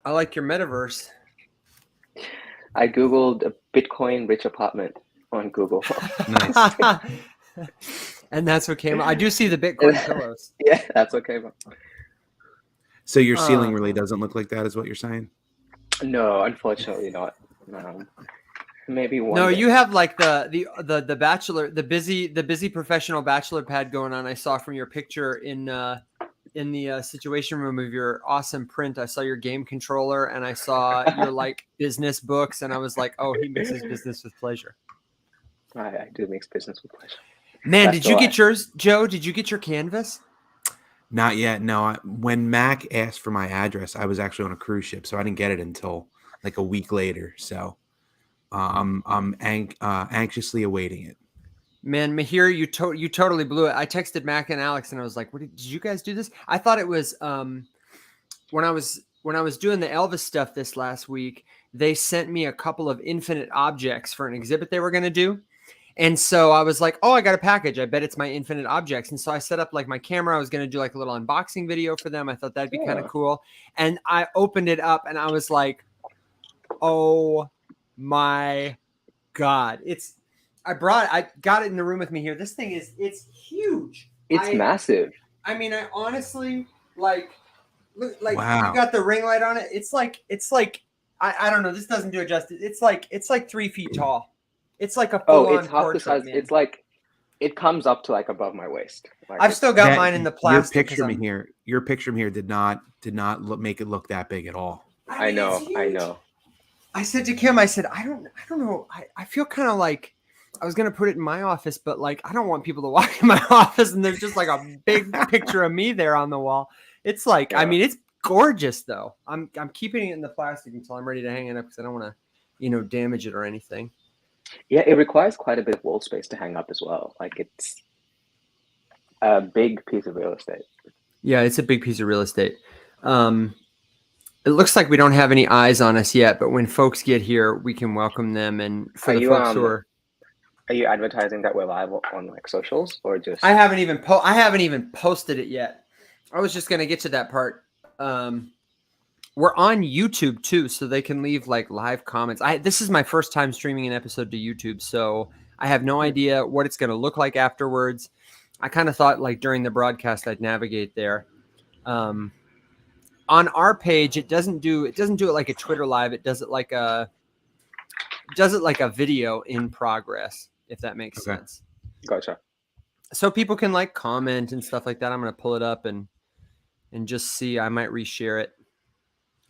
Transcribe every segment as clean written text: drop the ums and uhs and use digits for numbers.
I like your metaverse. I Googled a Bitcoin rich apartment on Google. Nice. And that's what came up. I do see the Bitcoin pillows. Yeah, that's okay. So your ceiling really doesn't look like that, is what you're saying? No, unfortunately not. Maybe one No, day. you have like the bachelor, the busy professional bachelor pad going on. I saw from your picture in the situation room of your awesome print. I saw your game controller and I saw your like business books, and I was like, oh, he mixes business with pleasure. I do mix business with pleasure. Man, did you get yours, Joe? Did you get your canvas? Not yet. No. When Mac asked for my address, I was actually on a cruise ship, so I didn't get it until like a week later. So I'm anxiously awaiting it. Man, Mahir, you totally blew it. I texted Mac and Alex and I was like, "What did you guys do this?" I thought it was when I was doing the Elvis stuff this last week, they sent me a couple of infinite objects for an exhibit they were going to do. And so I was like, oh, I got a package. I bet it's my infinite objects. And so I set up like my camera. I was going to do like a little unboxing video for them. I thought that'd be kind of cool. And I opened it up and I was like, oh my God. I got it in the room with me here. This thing it's huge. It's massive. I mean, I honestly like wow. You got the ring light on it. It's like I don't know. This doesn't do it justice. It's like 3 feet tall. It's like a full-on it's half the size. man. It's like it comes up to like above my waist. Like I've still got mine in the plastic. Your picture here did not make it look that big at all. I know. I said to Kim, I said, I don't know. I feel kind of like I was gonna put it in my office, but like I don't want people to walk in my office and there's just like a big picture of me there on the wall. It's like, I mean, it's gorgeous though. I'm keeping it in the plastic until I'm ready to hang it up because I don't want to, damage it or anything. Yeah, it requires quite a bit of wall space to hang up as well. Like it's a big piece of real estate. Yeah, it's a big piece of real estate. It looks like we don't have any eyes on us yet, but when folks get here, we can welcome them. And for the folks who are you advertising that we're live on like socials or just? I haven't even posted it yet. I was just gonna get to that part. We're on YouTube too, so they can leave like live comments. This is my first time streaming an episode to YouTube, so I have no idea what it's going to look like afterwards. I kind of thought like during the broadcast I'd navigate there. On our page, it doesn't do it like a Twitter live. It does it like a video in progress, if that makes sense. Gotcha. So people can like comment and stuff like that. I'm going to pull it up and just see. I might reshare it.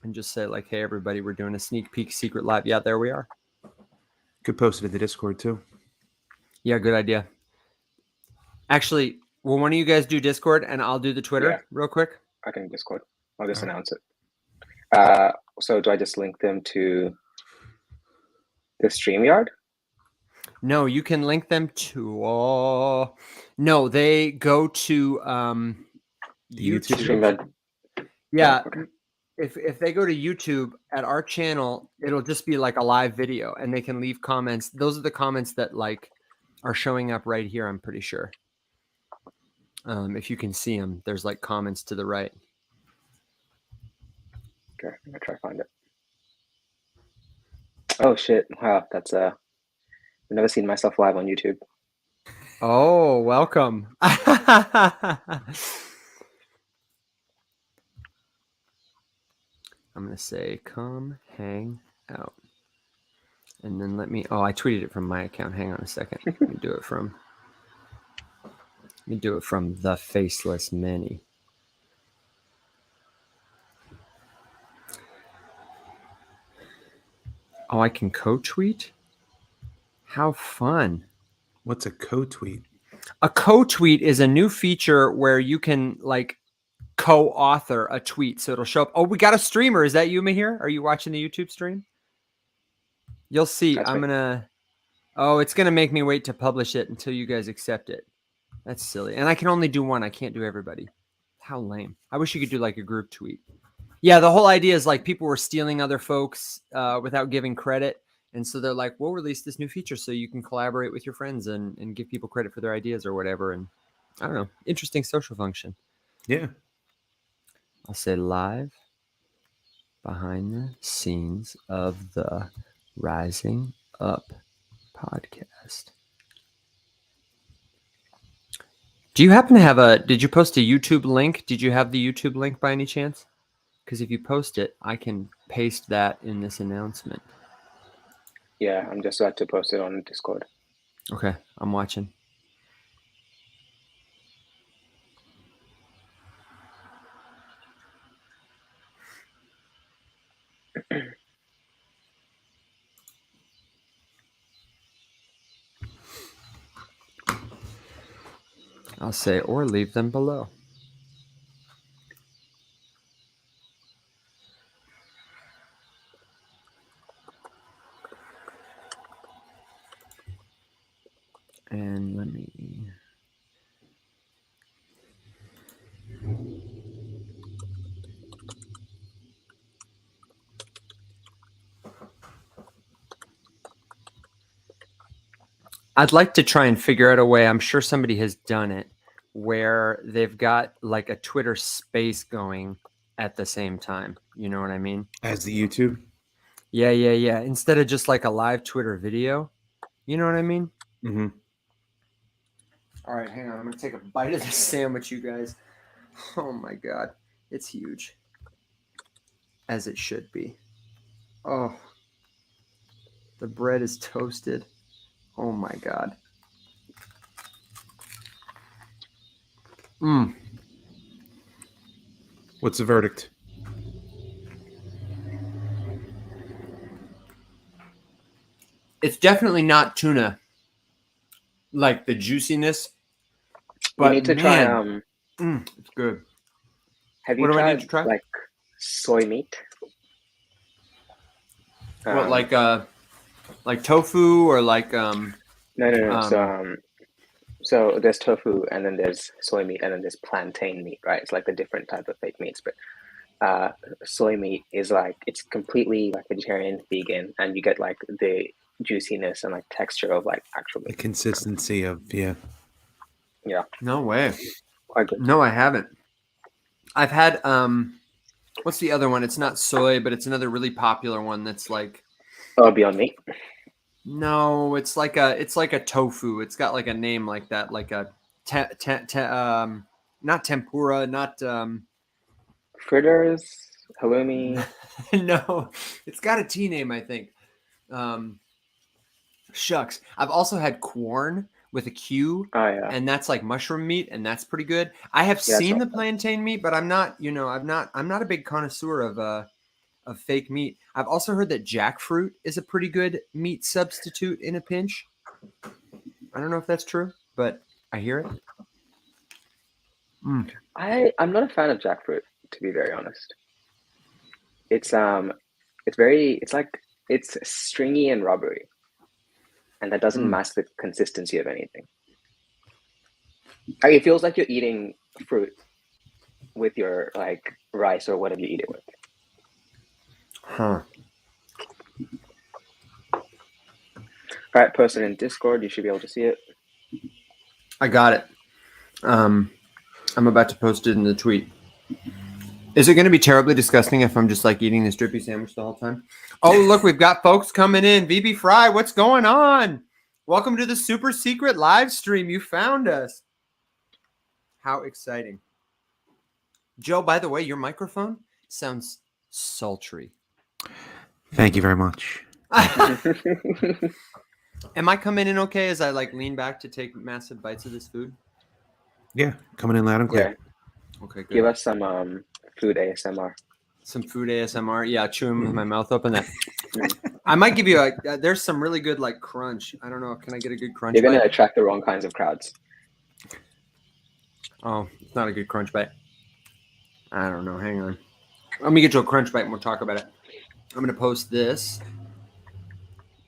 And just say like, hey, everybody, we're doing a sneak peek secret live. Yeah, there we are. Could post it in the Discord too. Yeah, good idea. Actually, will one of you guys do Discord and I'll do the Twitter real quick? I can Discord. I'll just announce it. So do I just link them to the StreamYard? No, you can link them to... No, they go to YouTube. StreamYard. Yeah. Okay. If they go to YouTube at our channel, it'll just be like a live video and they can leave comments. Those are the comments that like are showing up right here. I'm pretty sure. If you can see them, there's like comments to the right. Okay, I'm gonna try to find it. Oh shit! Wow, that's I've never seen myself live on YouTube. Oh, welcome. I'm going to say, come hang out. And then I tweeted it from my account. Hang on a second. Let me do it from the Faceless Many. Oh, I can co-tweet? How fun. What's a co-tweet? A co-tweet is a new feature where you can like co-author a tweet, so it'll show up. Oh, we got a streamer. Is that you, Mahir? Are you watching the YouTube stream? You'll see. That's it's gonna make me wait to publish it until you guys accept it. That's silly. And I can only do one. I can't do everybody. How lame. I wish you could do like a group tweet. Yeah, the whole idea is like people were stealing other folks without giving credit. And so they're like, we'll release this new feature so you can collaborate with your friends and give people credit for their ideas or whatever. And I don't know, interesting social function. Yeah. I'll say live behind the scenes of the Rising Up podcast. Do you happen to have did you post a YouTube link? Did you have the YouTube link by any chance? Because if you post it, I can paste that in this announcement. Yeah, I'm just about to post it on Discord. Okay, I'm watching. I'll say, or leave them below. And let me... I'd like to try and figure out a way, I'm sure somebody has done it, where they've got like a Twitter space going at the same time. You know what I mean? As the YouTube? Yeah. Instead of just like a live Twitter video. You know what I mean? Mm-hmm. All right, hang on. I'm going to take a bite of this sandwich, you guys. Oh my God. It's huge. As it should be. Oh. The bread is toasted. Oh my God. What's the verdict? It's definitely not tuna. Like the juiciness. But You need to try. It's good. Have you What do I tried need to try? like soy meat? What, like tofu or like No. So there's tofu, and then there's soy meat, and then there's plantain meat, right? It's like the different type of fake meats, but soy meat is like it's completely like vegetarian, vegan, and you get like the juiciness and like texture of like actual The meat. consistency of, yeah. Yeah, No way. quite good. No, I haven't. I've had what's the other one? It's not soy, but it's another really popular one that's like Oh, Beyond Meat. no, it's like a tofu. It's got like a name like that, like a not tempura, not Fritters, halloumi. no, it's got a T name, I think. Shucks. I've also had corn with a Q, Oh yeah, and that's like mushroom meat, and that's pretty good. I have Yeah, seen so- the plantain meat, but I'm not a big connoisseur of fake meat. I've also heard that jackfruit is a pretty good meat substitute in a pinch. I don't know if that's true, but I hear it. I'm not a fan of jackfruit, to be very honest. It's stringy and rubbery, and that doesn't match the consistency of anything. Like, it feels like you're eating fruit with your like rice or whatever you eat it with. Huh. All right, person in Discord, you should be able to see it. I got it. I'm about to post it in the tweet. Is it going to be terribly disgusting if I'm just like eating this drippy sandwich the whole time? Oh, look, we've got folks coming in. VB Fry, what's going on? Welcome to the super secret live stream. You found us. How exciting. Joe, by the way, your microphone sounds sultry. Thank you very much. Am I coming in okay as I like lean back to take massive bites of this food? Yeah, coming in loud and clear. Yeah, Okay, good. give us some food ASMR. Some food ASMR. Yeah, chewing with my mouth open. That I might give you there's some really good like crunch. I don't know. Can I get a good crunch You're gonna bite? attract the wrong kinds of crowds. Oh, it's not a good crunch bite. I don't know. Hang on. Let me get you a crunch bite and we'll talk about it. I'm going to post this.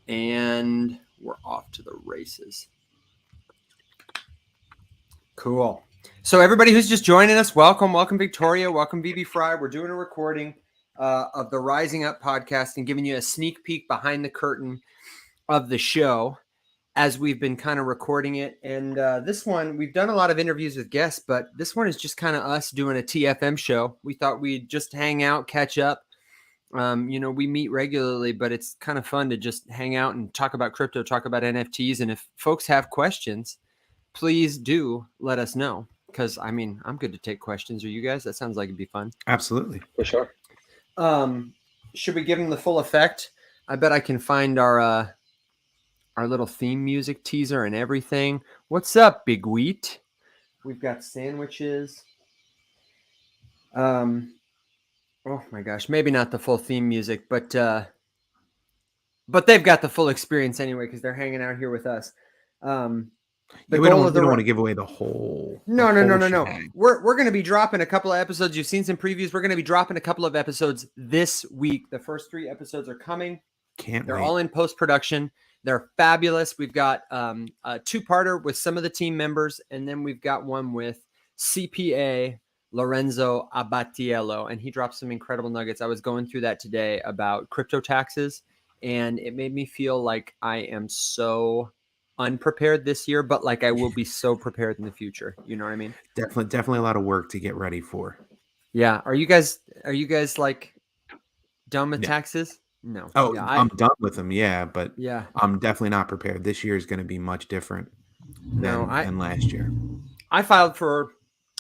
And we're off to the races. Cool. So everybody who's just joining us, welcome. Welcome, Victoria. Welcome, VB Fry. We're doing a recording of the Rising Up podcast and giving you a sneak peek behind the curtain of the show as we've been kind of recording it. And this one, we've done a lot of interviews with guests, but this one is just kind of us doing a TFM show. We thought we'd just hang out, catch up, We meet regularly, but it's kind of fun to just hang out and talk about crypto, talk about NFTs. And if folks have questions, please do let us know. Because I'm good to take questions. Are you guys? That sounds like it'd be fun. Absolutely. For sure. Should we give them the full effect? I bet I can find our little theme music teaser and everything. What's up, Big Wheat? We've got sandwiches. Oh my gosh, maybe not the full theme music, but they've got the full experience anyway because they're hanging out here with us. We don't want to give away the whole. No. We're going to be dropping a couple of episodes. You've seen some previews. We're going to be dropping a couple of episodes this week. The first 3 episodes are coming. They're all in post-production. They're fabulous. We've got a 2-parter with some of the team members, and then we've got one with CPA Lorenzo Abatiello, and he dropped some incredible nuggets. I was going through that today about crypto taxes, and it made me feel like I am so unprepared this year, but like I will be so prepared in the future. You know what I mean? Definitely a lot of work to get ready for. Yeah. Are you guys like done with taxes? No. Oh, yeah, I'm done with them. Yeah, but yeah, I'm definitely not prepared. This year is going to be much different than last year. I filed for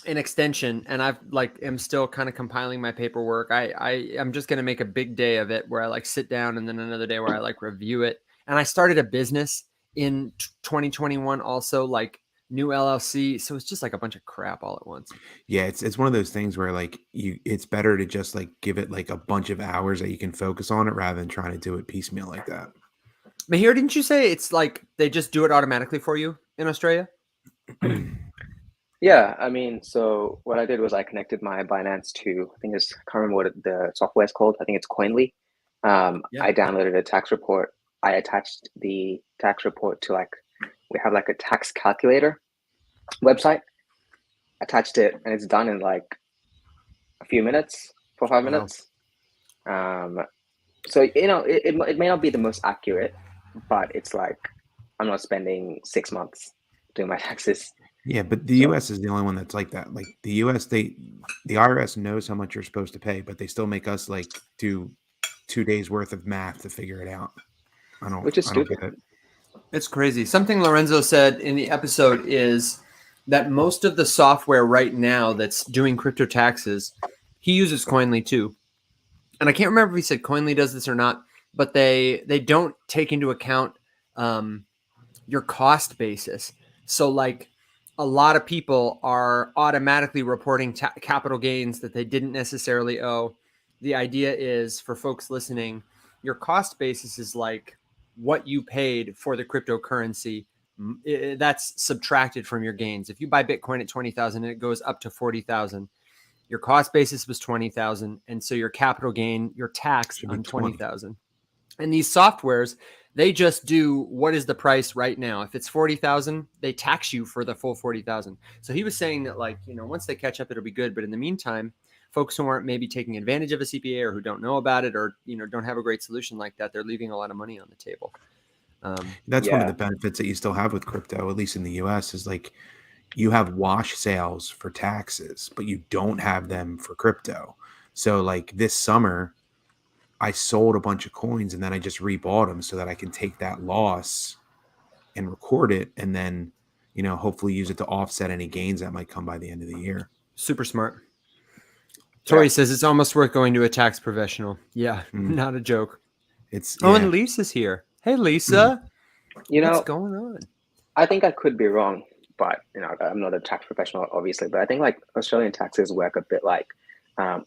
an extension, and I've am still kind of compiling my paperwork. I'm just going to make a big day of it where I sit down, and then another day where I review it. And I started a business in 2021 also, new LLC. So it's just a bunch of crap all at once. Yeah, it's one of those things where it's better to just give it a bunch of hours that you can focus on it rather than trying to do it piecemeal like that. Mahir, didn't you say it's they just do it automatically for you in Australia? Yeah, so what I did was I connected my Binance to, I can't remember what the software is called. I think it's Coinly. I downloaded a tax report. I attached the tax report to we have a tax calculator website. Attached it, and it's done in a few minutes, 4 or 5 minutes. So it may not be the most accurate, but it's I'm not spending 6 months doing my taxes. Yeah, but the U.S. is the only one that's like that. The U.S., the IRS knows how much you're supposed to pay, but they still make us do 2 days worth of math to figure it out. Which is stupid. Get it. It's crazy. Something Lorenzo said in the episode is that most of the software right now that's doing crypto taxes, he uses Coinly too. And I can't remember if he said Coinly does this or not, but they don't take into account your cost basis. So a lot of people are automatically reporting capital gains that they didn't necessarily owe. The idea is, for folks listening, your cost basis is what you paid for the cryptocurrency. That's subtracted from your gains. If you buy Bitcoin at 20,000 and it goes up to 40,000, your cost basis was 20,000. And so your capital gain, your tax on 20,000. And these softwares, they just do what is the price right now. If it's 40,000, they tax you for the full 40,000. So he was saying that once they catch up, it'll be good. But in the meantime, folks who aren't maybe taking advantage of a CPA or who don't know about it or, don't have a great solution like that, they're leaving a lot of money on the table. That's one of the benefits that you still have with crypto, at least in the US, is you have wash sales for taxes, but you don't have them for crypto. So this summer, I sold a bunch of coins and then I just rebought them so that I can take that loss and record it and then, hopefully use it to offset any gains that might come by the end of the year. Super smart. Tori says it's almost worth going to a tax professional. Yeah, not a joke. And Lisa's here. Hey, Lisa. What's going on? I think I could be wrong, but I'm not a tax professional, obviously. But I think Australian taxes work a bit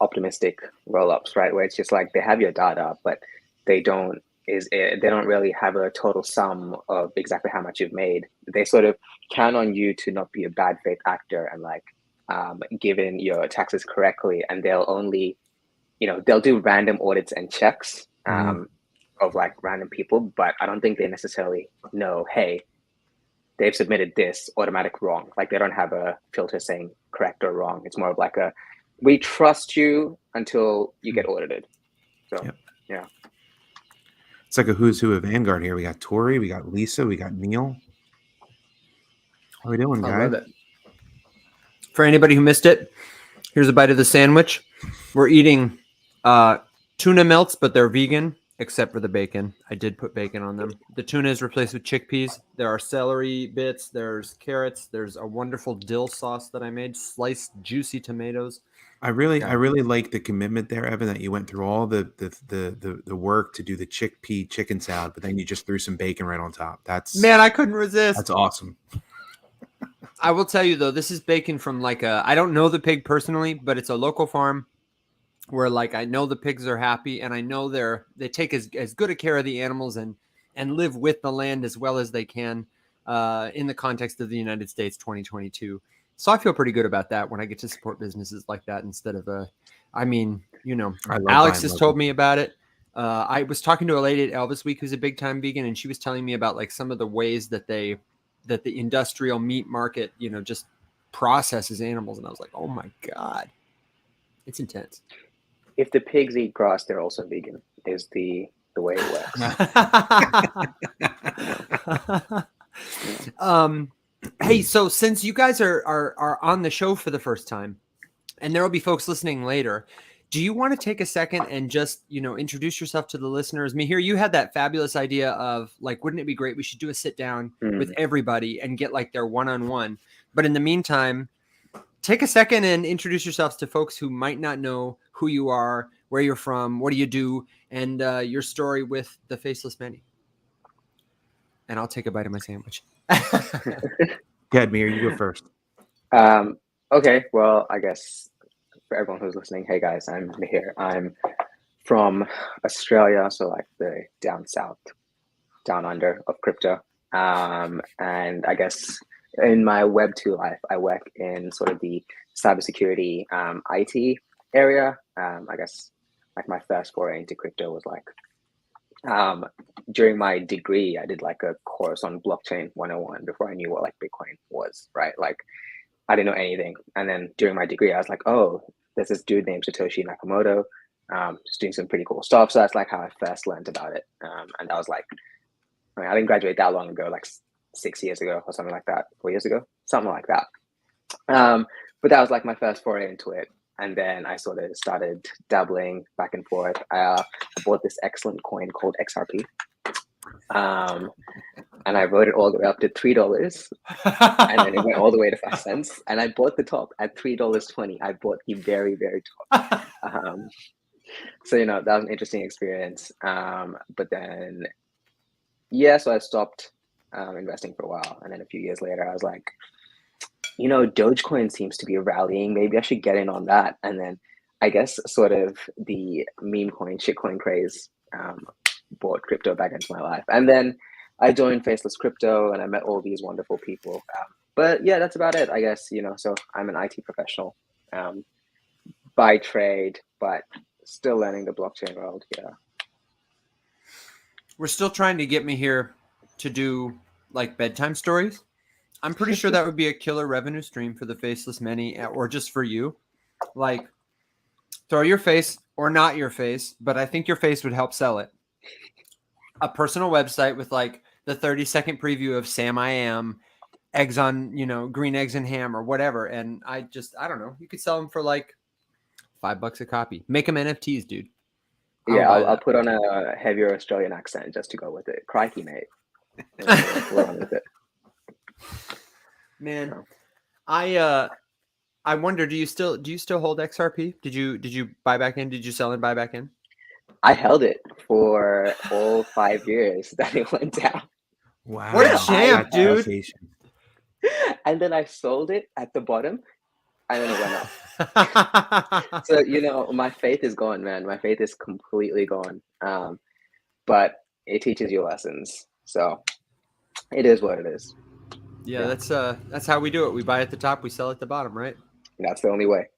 optimistic roll-ups, right? Where it's just they have your data, but they don't really have a total sum of exactly how much you've made. They sort of count on you to not be a bad faith actor and given your taxes correctly, and they'll only, they'll do random audits and checks of random people, but I don't think they necessarily know, hey, they've submitted this automatic wrong. They don't have a filter saying correct or wrong. It's more of we trust you until you get audited. So, yeah. It's like a who's who of Vanguard here. We got Tori, we got Lisa, we got Neil. How are we doing, guys? I love it. For anybody who missed it, here's a bite of the sandwich. We're eating 2 tuna melts, but they're vegan except for the bacon. I did put bacon on them. The tuna is replaced with chickpeas. There are celery bits. There's carrots. There's a wonderful dill sauce that I made. Sliced juicy tomatoes. I really like the commitment there, Evan, that you went through all the work to do the chickpea chicken salad, but then you just threw some bacon right on top. Man, I couldn't resist. That's awesome. I will tell you though, this is bacon from I don't know the pig personally, but it's a local farm where I know the pigs are happy, and I know they take as good a care of the animals and live with the land as well as they can in the context of the United States 2022. So I feel pretty good about that when I get to support businesses like that instead of Alex has told me about it. I was talking to a lady at Elvis Week who's a big time vegan, and she was telling me about some of the ways that the industrial meat market, just processes animals. And I was like, oh my God, it's intense. If the pigs eat grass, they're also vegan, is the way it works. Hey, so since you guys are on the show for the first time, and there will be folks listening later, do you want to take a second and just, introduce yourself to the listeners? Mihir, you had that fabulous idea of wouldn't it be great? We should do a sit down with everybody and get their one-on-one. But in the meantime, take a second and introduce yourselves to folks who might not know who you are, where you're from, what do you do, and your story with the Faceless Many. And I'll take a bite of my sandwich. Go ahead, Mihir, you go first. Okay, well, I guess for everyone who's listening, hey guys, I'm Mihir. I'm from Australia, so the down south, down under of crypto. And I guess in my Web 2 life, I work in sort of the cybersecurity IT area. I guess my first foray into crypto was during my degree, I did a course on blockchain 101 before I knew what Bitcoin was, right? I didn't know anything. And then during my degree, I was oh, there's this dude named Satoshi Nakamoto, just doing some pretty cool stuff. So that's how I first learned about it. And I was I didn't graduate that long ago, 6 years ago or something like that, 4 years ago, something like that. But that was my first foray into it. And then I sort of started dabbling back and forth. I bought this excellent coin called XRP. And I rode it all the way up to $3. And then it went all the way to 5 cents. And I bought the top at $3.20. I bought the very, very top. So, that was an interesting experience. But then, so I stopped investing for a while. And then a few years later, I was Dogecoin seems to be rallying. Maybe I should get in on that. And then I guess sort of the meme coin, shitcoin craze brought crypto back into my life. And then I joined Faceless Crypto and I met all these wonderful people. But yeah, that's about it, I guess, so I'm an IT professional by trade, but still learning the blockchain world. Yeah. We're still trying to get me here to do bedtime stories. I'm pretty sure that would be a killer revenue stream for the Faceless Many, or just for you. Throw your face or not your face, but I think your face would help sell it. A personal website with the 30-second preview of Sam I Am, eggs on, green eggs and ham or whatever. And I don't know. You could sell them for $5 a copy. Make them NFTs, dude. I'll put on a heavier Australian accent just to go with it. Crikey, mate. With it. Man, I wonder, do you still hold XRP? Did you buy back in? Did you sell and buy back in? I held it for all 5 years that it went down. Wow. What a champ, dude. And then I sold it at the bottom and then it went up. So, my faith is gone, man. My faith is completely gone. But it teaches you lessons. So it is what it is. Yeah, that's how we do it. We buy at the top, we sell at the bottom, right? That's the only way.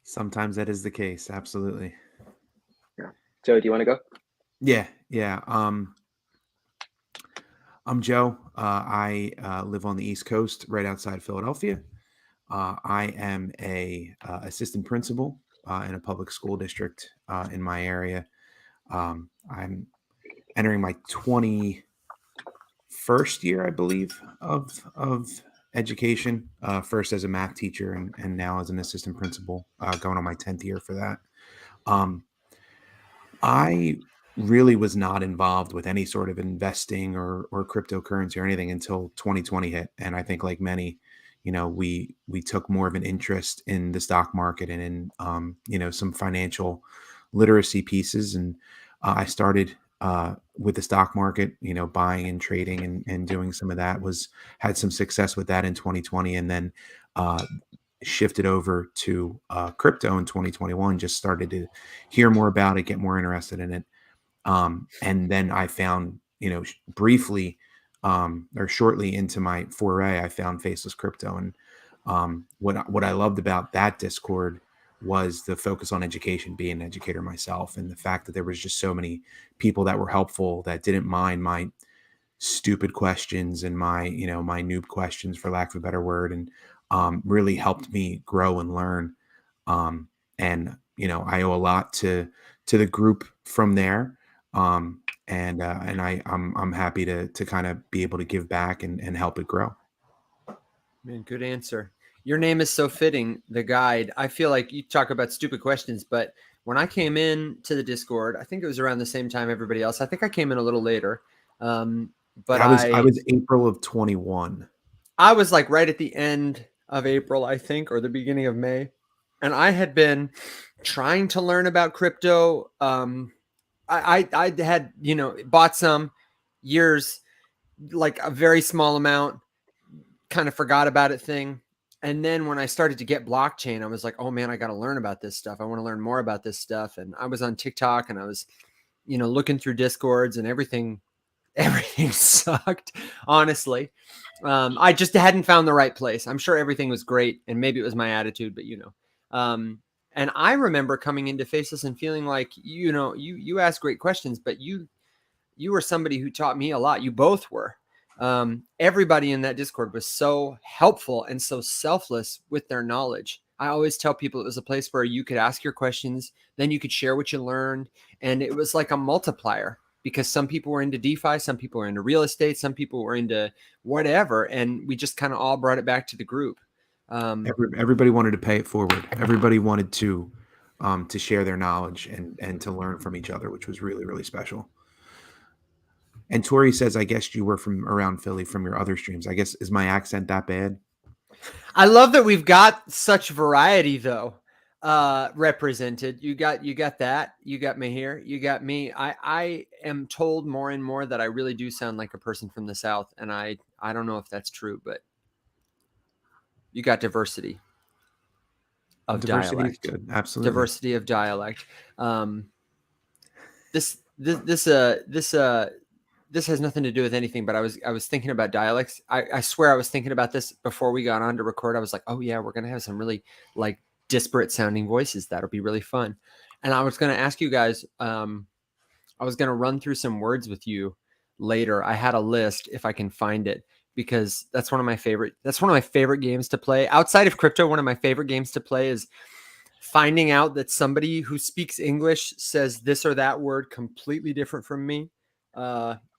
Sometimes that is the case. Absolutely. Yeah. Joe, do you want to go? Yeah. I'm Joe. I live on the East Coast, right outside Philadelphia. I am a assistant principal in a public school district in my area. I'm entering my 21st year, I believe, of education. First as a math teacher and now as an assistant principal, going on my 10th year for that. I really was not involved with any sort of investing or cryptocurrency or anything until 2020 hit. And I think like many, we took more of an interest in the stock market and in some financial literacy pieces. And I started with the stock market, buying and trading and doing some of that. Had some success with that in 2020, and then uh, shifted over to crypto in 2021. Just started to hear more about it, get more interested in it. And then I found, briefly or shortly into my foray, I found Faceless Crypto. And what I loved about that Discord was the focus on education, being an educator myself, and the fact that there was just so many people that were helpful, that didn't mind my stupid questions and my noob questions, for lack of a better word, and really helped me grow and learn. And I owe a lot to the group from there. I'm happy to kind of be able to give back and help it grow. Man, good answer. Your name is so fitting, the guide. I feel like you talk about stupid questions, but when I came in to the Discord, I think it was around the same time everybody else. I think I came in a little later. But I was April of 21. I was like right at the end of April, I think, or the beginning of May. And I had been trying to learn about crypto. I had, bought some years, like a very small amount, kind of forgot about it thing. And then when I started to get blockchain, I was like, oh man, I got to learn about this stuff. I want to learn more about this stuff. And I was on TikTok and I was, looking through Discords, and everything sucked, honestly. I just hadn't found the right place. I'm sure everything was great, and maybe it was my attitude, but and I remember coming into Faceless and feeling like, you asked great questions, but you were somebody who taught me a lot. You both were. Everybody in that Discord was so helpful and so selfless with their knowledge. I always tell people it was a place where you could ask your questions, then you could share what you learned, and it was like a multiplier, because some people were into DeFi, some people were into real estate, some people were into whatever, and we just kind of all brought it back to the group. Everybody wanted to pay it forward. Everybody wanted to share their knowledge and to learn from each other, which was really, really special. And Tori says, I guess you were from around Philly from your other streams. I guess, is my accent that bad? I love that we've got such variety, though, represented. You got that. You got me here. You got me. I am told more and more that I really do sound like a person from the South, and I don't know if that's true, but you got diversity of dialect. Is good. Absolutely. Diversity of dialect. This has nothing to do with anything, but I was thinking about dialects. I swear I was thinking about this before we got on to record. I was like, oh yeah, we're going to have some really like disparate sounding voices. That'll be really fun. And I was going to ask you guys, I was going to run through some words with you later. I had a list, if I can find it, because that's one of my favorite games to play. Outside of crypto, one of my favorite games to play is finding out that somebody who speaks English says this or that word completely different from me.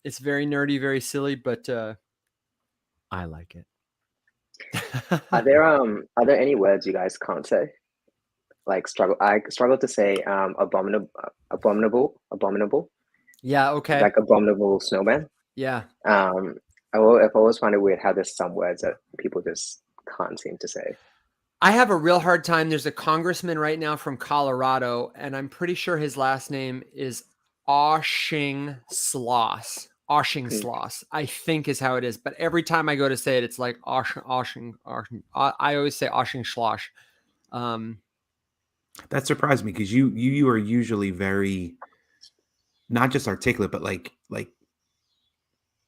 It's very nerdy, very silly, but I like it. Are there any words you guys can't say? Like I struggle to say abominable. Yeah, okay. Like abominable snowman. Yeah. I've always found it weird how there's some words that people just can't seem to say. I have a real hard time. There's a congressman right now from Colorado, and I'm pretty sure his last name is Auchincloss. I think is how it is. But every time I go to say it, it's like Auching. I always say Auchincloss. That surprised me, because you are usually very, not just articulate, but like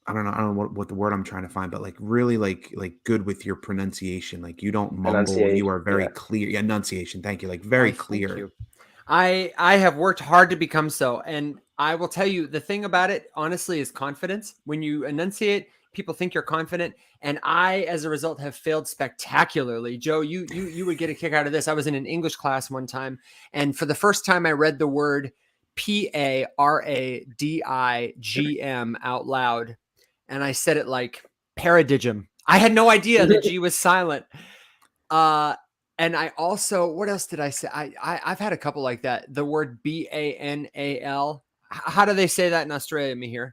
I don't know what the word I'm trying to find, but like really like good with your pronunciation. Like you don't mumble. You are very clear. Yeah, enunciation. Thank you. Like very clear. Thank you. I have worked hard to become so, and I will tell you the thing about it, honestly, is confidence. When you enunciate, people think you're confident, and I, as a result, have failed spectacularly. Joe, you would get a kick out of this. I was in an English class one time, and for the first time, I read the word paradigm out loud, and I said it like paradigm. I had no idea the G was silent. And And I also, what else did I say? I've had a couple like that. The word BANAL. How do they say that in Australia, Mihir?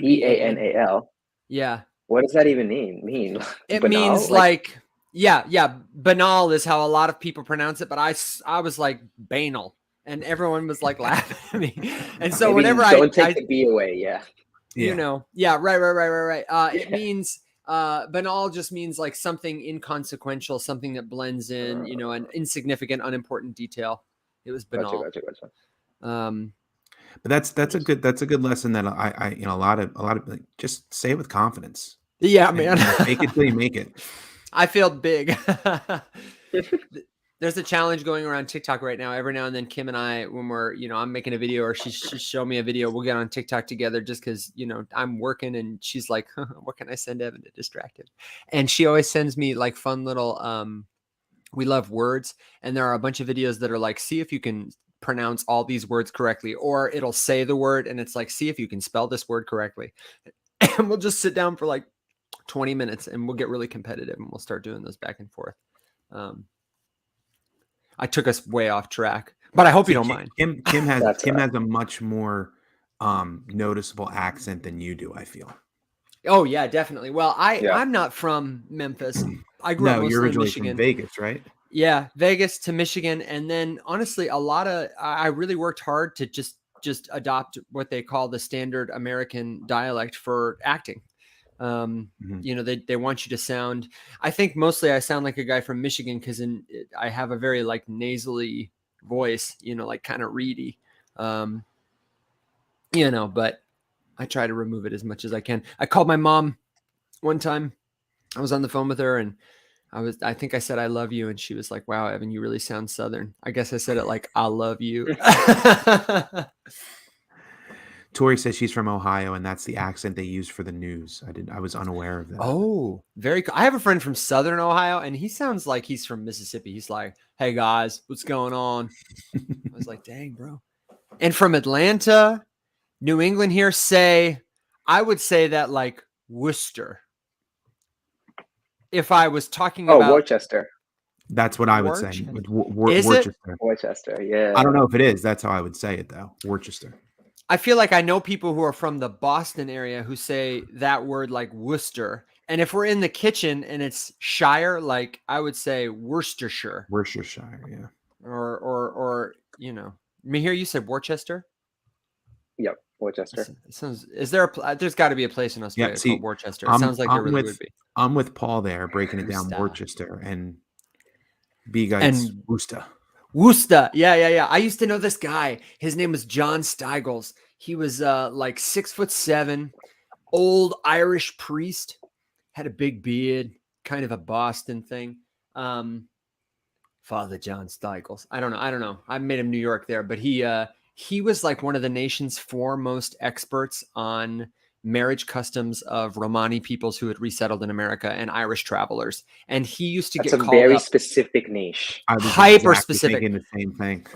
BANAL. Yeah. What does that even mean? It Banal? means like, yeah. Banal is how a lot of people pronounce it, but I was like banal, and everyone was like laughing at me. And so maybe whenever don't take the B away. Yeah. You know, yeah, right. It means banal just means like something inconsequential, something that blends in, you know, an insignificant, unimportant detail. It was banal. Gotcha. But that's a good lesson that I you know, a lot of like, just say it with confidence. Yeah, And, man. fake it till you make it. I feel big. There's a challenge going around TikTok right now. Every now and then, Kim and I, when we're, you know, I'm making a video or she's showing me a video, we'll get on TikTok together just because, you know, I'm working and she's like, what can I send Evan to distract him? And she always sends me like fun little, we love words. And there are a bunch of videos that are like, see if you can pronounce all these words correctly, or it'll say the word and it's like, see if you can spell this word correctly. And we'll just sit down for like 20 minutes and we'll get really competitive and we'll start doing those back and forth. I took us way off track, but I hope you don't mind. Kim has a much more noticeable accent than you do, I feel. Oh yeah, definitely. Well, I'm not from Memphis. I grew up mostly you're originally in Michigan. from Vegas, right? Yeah, Vegas to Michigan, and then honestly, I really worked hard to just adopt what they call the standard American dialect for acting. You know, they want you to sound, I think mostly I sound like a guy from Michigan because I have a very like nasally voice, you know, like kind of reedy, you know, but I try to remove it as much as I can. I called my mom one time. I was on the phone with her and I think I said, I love you. And she was like, wow, Evan, you really sound Southern. I guess I said it like, I love you. Tori says she's from Ohio, and that's the accent they use for the news. I was unaware of that. Oh, very cool. I have a friend from Southern Ohio, and he sounds like he's from Mississippi. He's like, hey, guys, what's going on? I was like, dang, bro. And from Atlanta, New England here, I would say that like Worcester. If I was talking about Worcester. That's what I would say. With Worcester. Worcester, yeah. I don't know if it is. That's how I would say it, though. Worcester. I feel like I know people who are from the Boston area who say that word like Worcester. And if we're in the kitchen and it's Shire, like I would say Worcestershire. Worcestershire, yeah. Or you know, Mihir, you said Worcester? Yep, Worcester. There's got to be a place in Australia called Worcester. It sounds like there really would be. I'm with Paul there, breaking it down, Worcester, and B guys Worcester. Worcester. Yeah. I used to know this guy. His name was John Steigels. He was like 6'7", old Irish priest, had a big beard, kind of a Boston thing. Father John Steigels. I don't know. I made him New York there, but he was like one of the nation's foremost experts on marriage customs of Romani peoples who had resettled in America and Irish travelers. And he used to get called very specific niche. I was hyper specific. Thinking the same thing.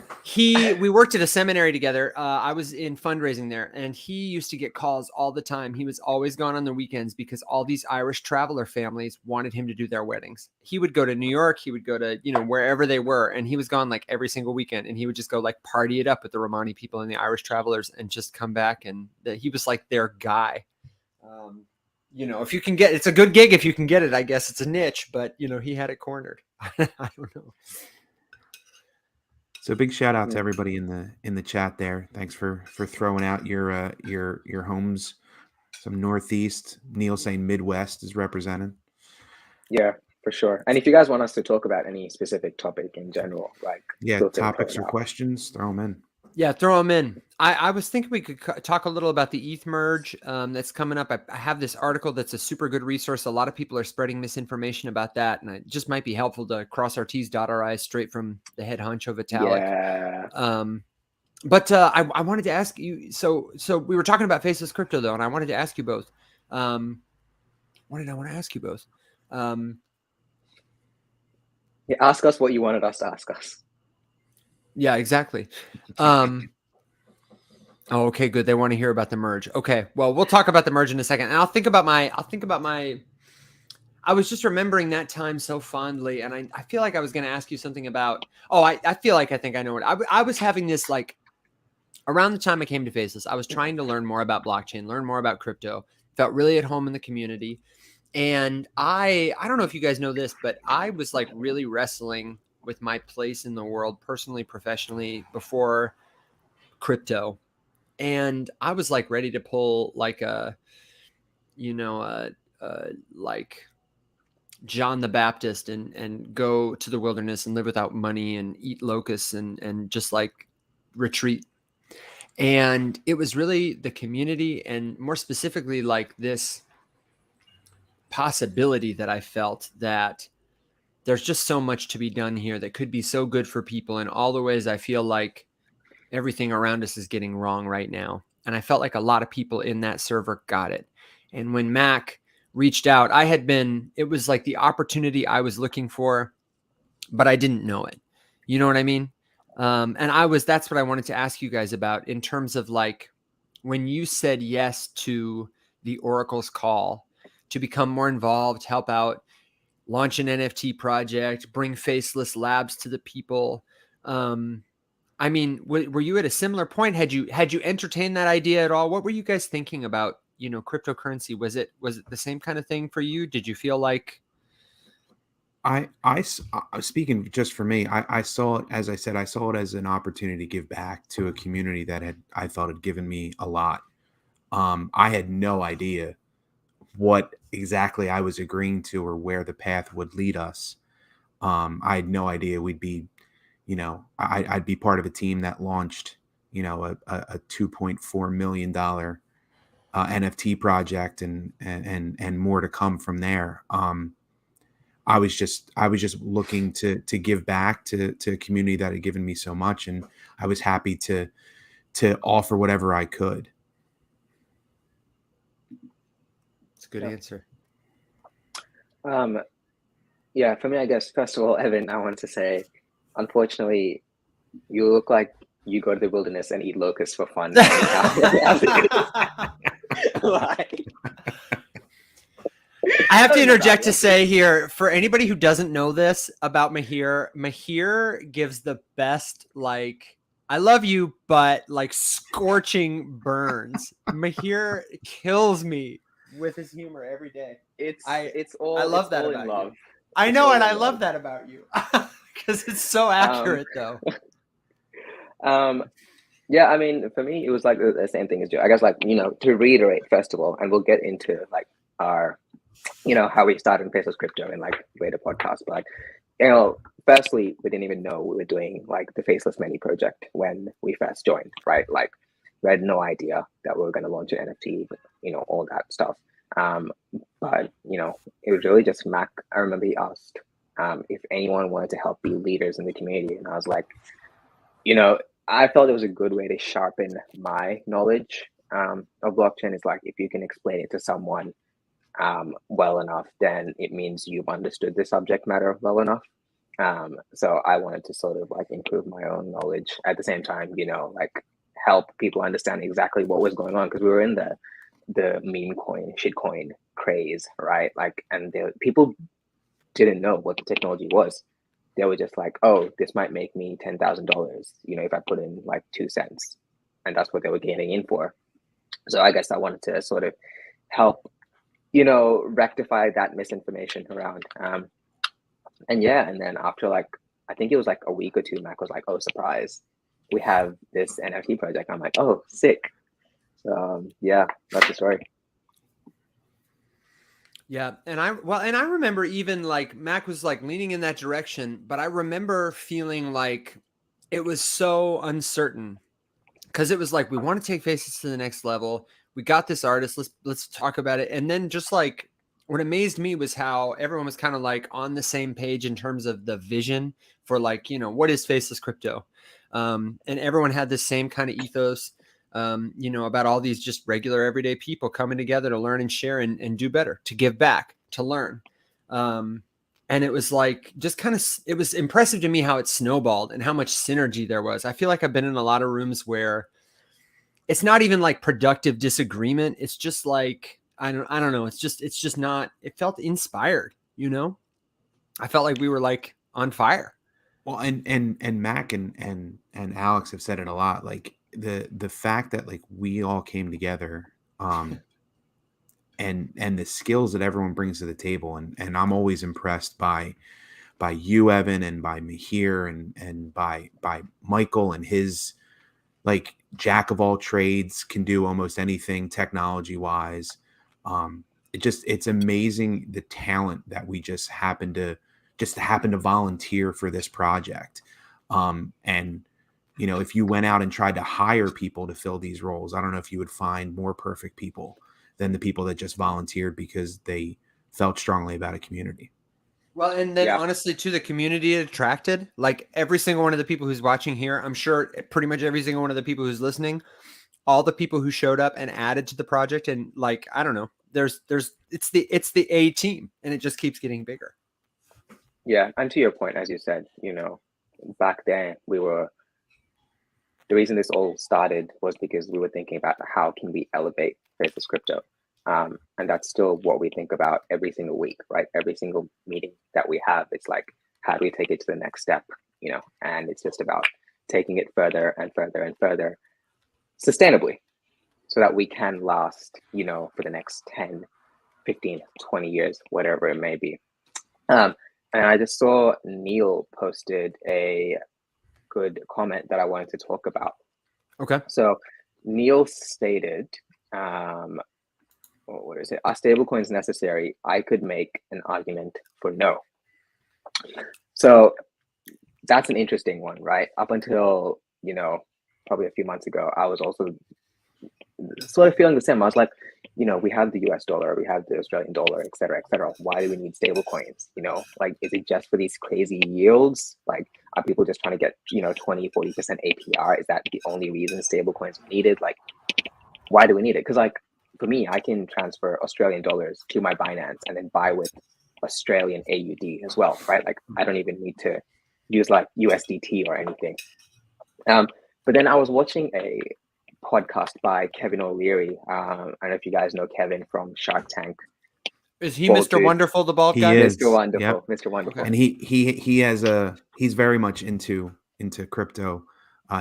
We worked at a seminary together. I was in fundraising there, and he used to get calls all the time. He was always gone on the weekends because all these Irish traveler families wanted him to do their weddings. He would go to New York. He would go to, you know, wherever they were. And he was gone like every single weekend. And he would just go like party it up with the Romani people and the Irish travelers and just come back. And he was like their guy. You know, if you can it's a good gig if you can get it. I guess it's a niche, but you know, he had it cornered. I don't know. So big shout out to everybody in the chat there. Thanks for throwing out your homes. Some Northeast. Neil saying Midwest is represented. Yeah, for sure. And if you guys want us to talk about any specific topic in general, like topics or questions, throw them in. Yeah, throw them in. I was thinking we could talk a little about the ETH merge that's coming up. I have this article that's a super good resource. A lot of people are spreading misinformation about that, and it just might be helpful to cross our T's, dot our I's straight from the head honcho Vitalik. Yeah. But I wanted to ask you. So we were talking about Faceless Crypto though, and I wanted to ask you both. What did I want to ask you both? Ask us what you wanted us to ask us. Yeah, exactly. Okay, good. They want to hear about the merge. Okay, well, we'll talk about the merge in a second. And I'll think about my I was just remembering that time so fondly, and I feel like I was going to ask you something about. Oh, I feel like I think I know what I was having this like around the time I came to Faceless. I was trying to learn more about blockchain, learn more about crypto. Felt really at home in the community, and I don't know if you guys know this, but I was like really wrestling with my place in the world, personally, professionally, before crypto, and I was like ready to pull like a, you know, like John the Baptist and go to the wilderness and live without money and eat locusts and just like retreat. And it was really the community, and more specifically like this possibility that I felt that there's just so much to be done here that could be so good for people in all the ways I feel like everything around us is getting wrong right now. And I felt like a lot of people in that server got it. And when Mac reached out, it was like the opportunity I was looking for, but I didn't know it. You know what I mean? That's what I wanted to ask you guys about in terms of like, when you said yes to the Oracle's call to become more involved, help out, launch an NFT project, bring Faceless Labs to the people. I mean, were you at a similar point? Had you entertained that idea at all? What were you guys thinking about, cryptocurrency? Was it the same kind of thing for you? Did you feel like speaking just for me, I saw it, as I said, I saw it as an opportunity to give back to a community that I thought had given me a lot. I had no idea what exactly I was agreeing to or where the path would lead us. I had no idea we'd be, I'd be part of a team that launched, a $2.4 million NFT project and more to come from there. I was just looking to give back to a community that had given me so much, and I was happy to offer whatever I could. It's a good answer. Yeah, for me, I guess, first of all, Evan, I want to say, unfortunately, you look like you go to the wilderness and eat locusts for fun. Like, I have to interject to say here, for anybody who doesn't know this about Mahir gives the best, like, I love you, but like scorching burns. Mahir kills me with his humor every day. I love that about you. I know, and I love that about you because it's so accurate, though. Yeah, I mean, for me, it was like the same thing as you. I guess, like, to reiterate, first of all, and we'll get into like our, how we started in Faceless Crypto and like later podcasts. But, firstly, we didn't even know we were doing like the Faceless Many project when we first joined, right? Like, we had no idea that we were going to launch an NFT, all that stuff. But, it was really just Mac. I remember he asked if anyone wanted to help be leaders in the community. And I was like, I felt it was a good way to sharpen my knowledge of blockchain. Is like, if you can explain it to someone well enough, then it means you've understood the subject matter well enough. So I wanted to sort of like improve my own knowledge at the same time, like help people understand exactly what was going on, because we were in the meme coin, shitcoin craze, right? Like, and people didn't know what the technology was. They were just like, oh, this might make me $10,000, if I put in like 2 cents. And that's what they were getting in for. So I guess I wanted to sort of help, rectify that misinformation around. And then after like, I think it was like a week or two, Mac was like, oh, surprise, we have this NFT project. I'm like, oh, sick. So yeah, that's the story. Yeah. And I remember even like Mac was like leaning in that direction, but I remember feeling like it was so uncertain, because it was like, we want to take Faces to the next level. We got this artist. Let's talk about it. And then just like, what amazed me was how everyone was kind of like on the same page in terms of the vision for like, what is Faceless Crypto? And everyone had the same kind of ethos, about all these just regular everyday people coming together to learn and share and do better, to give back, to learn. And it was like, just kind of, it was impressive to me how it snowballed and how much synergy there was. I feel like I've been in a lot of rooms where it's not even like productive disagreement. It's just like I don't know. It's just not, it felt inspired, you know? I felt like we were like on fire. Well, and Mac and Alex have said it a lot. Like the fact that like we all came together, and the skills that everyone brings to the table, and I'm always impressed by you, Evan, and by Mihir, and by Michael and his like jack of all trades, can do almost anything technology wise. It's amazing the talent that we just happen to volunteer for this project. And you know, if you went out and tried to hire people to fill these roles, I don't know if you would find more perfect people than the people that just volunteered because they felt strongly about a community. Well, and then honestly, to the community it attracted, like every single one of the people who's watching here, I'm sure pretty much every single one of the people who's listening, all the people who showed up and added to the project, and like, I don't know, it's the A team, and it just keeps getting bigger. Yeah, and to your point, as you said, you know, back then the reason this all started was because we were thinking about how can we elevate Faceless Crypto. And that's still what we think about every single week, right? Every single meeting that we have, it's like, how do we take it to the next step, you know? And it's just about taking it further and further and further sustainably so that we can last, you know, for the next 10, 15, 20 years, whatever it may be. And I just saw Neil posted a good comment that I wanted to talk about. Okay. So Neil stated, what is it? Are stablecoins necessary? I could make an argument for no. So that's an interesting one, right? Up until, you know, probably a few months ago, I was also sort of feeling the same. I was like, you know, we have the US dollar, we have the Australian dollar, et cetera, et cetera. Why do we need stable coins? You know, like, is it just for these crazy yields? Like, are people just trying to get, you know, 20, 40% APR? Is that the only reason stable coins are needed? Like, why do we need it? Because like, for me, I can transfer Australian dollars to my Binance and then buy with Australian AUD as well, right? Like, I don't even need to use like USDT or anything. But then I was watching a podcast by Kevin O'Leary. I don't know if you guys know Kevin from Shark Tank. Is he Mr. Wonderful, the bald guy? Mr. Wonderful, yep. Mr. Wonderful. And he's very much into crypto.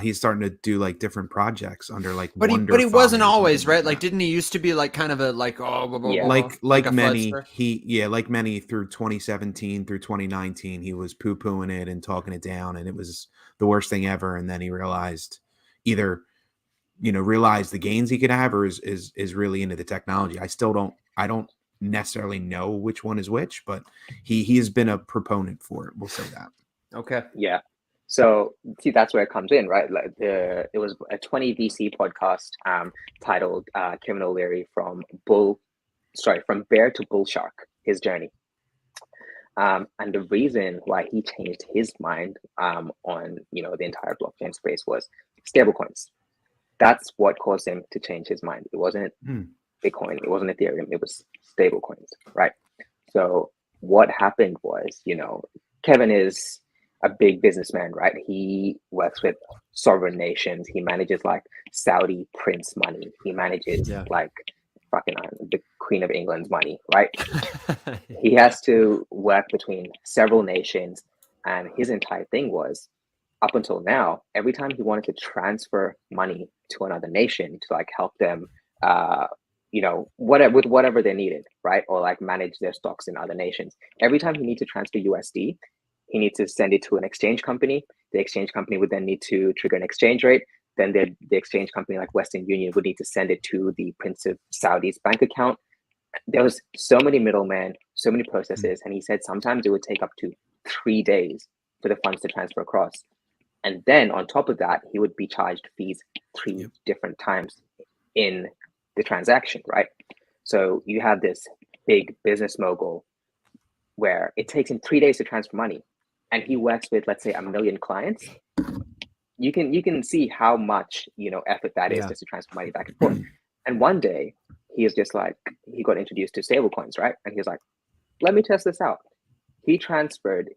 He's starting to do like different projects under like but he wasn't always, right? Like, didn't he used to be like kind of a like like many like many through 2017 through 2019 he was poo-pooing it and talking it down, and it was the worst thing ever. And then he realized realized the gains he could have, or is really into the technology. I don't necessarily know which one is which, but he has been a proponent for it. We'll say that. Okay. Yeah. So see, that's where it comes in, right? Like it was a 20 VC podcast titled Kevin O'Leary from bear to bull shark, his journey. And the reason why he changed his mind on the entire blockchain space was stablecoins. That's what caused him to change his mind. It wasn't Bitcoin, it wasn't Ethereum, it was stablecoins, right? So what happened was, Kevin is a big businessman, right? He works with sovereign nations. He manages like Saudi prince money. He manages like fucking the Queen of England's money, right? He has to work between several nations. And his entire thing was, up until now, every time he wanted to transfer money to another nation to like help them, with whatever they needed, right? Or like manage their stocks in other nations. Every time he needs to transfer USD, he needs to send it to an exchange company. The exchange company would then need to trigger an exchange rate. Then the exchange company like Western Union would need to send it to the Prince of Saudi's bank account. There was so many middlemen, so many processes. And he said sometimes it would take up to 3 days for the funds to transfer across. And then on top of that, he would be charged fees 3 different times in the transaction, right? So you have this big business mogul where it takes him 3 days to transfer money. And he works with, let's say, 1 million clients. You can see how much effort that is just to transfer money back and forth. And one day he is just like, he got introduced to stablecoins, right? And he was like, let me test this out. He transferred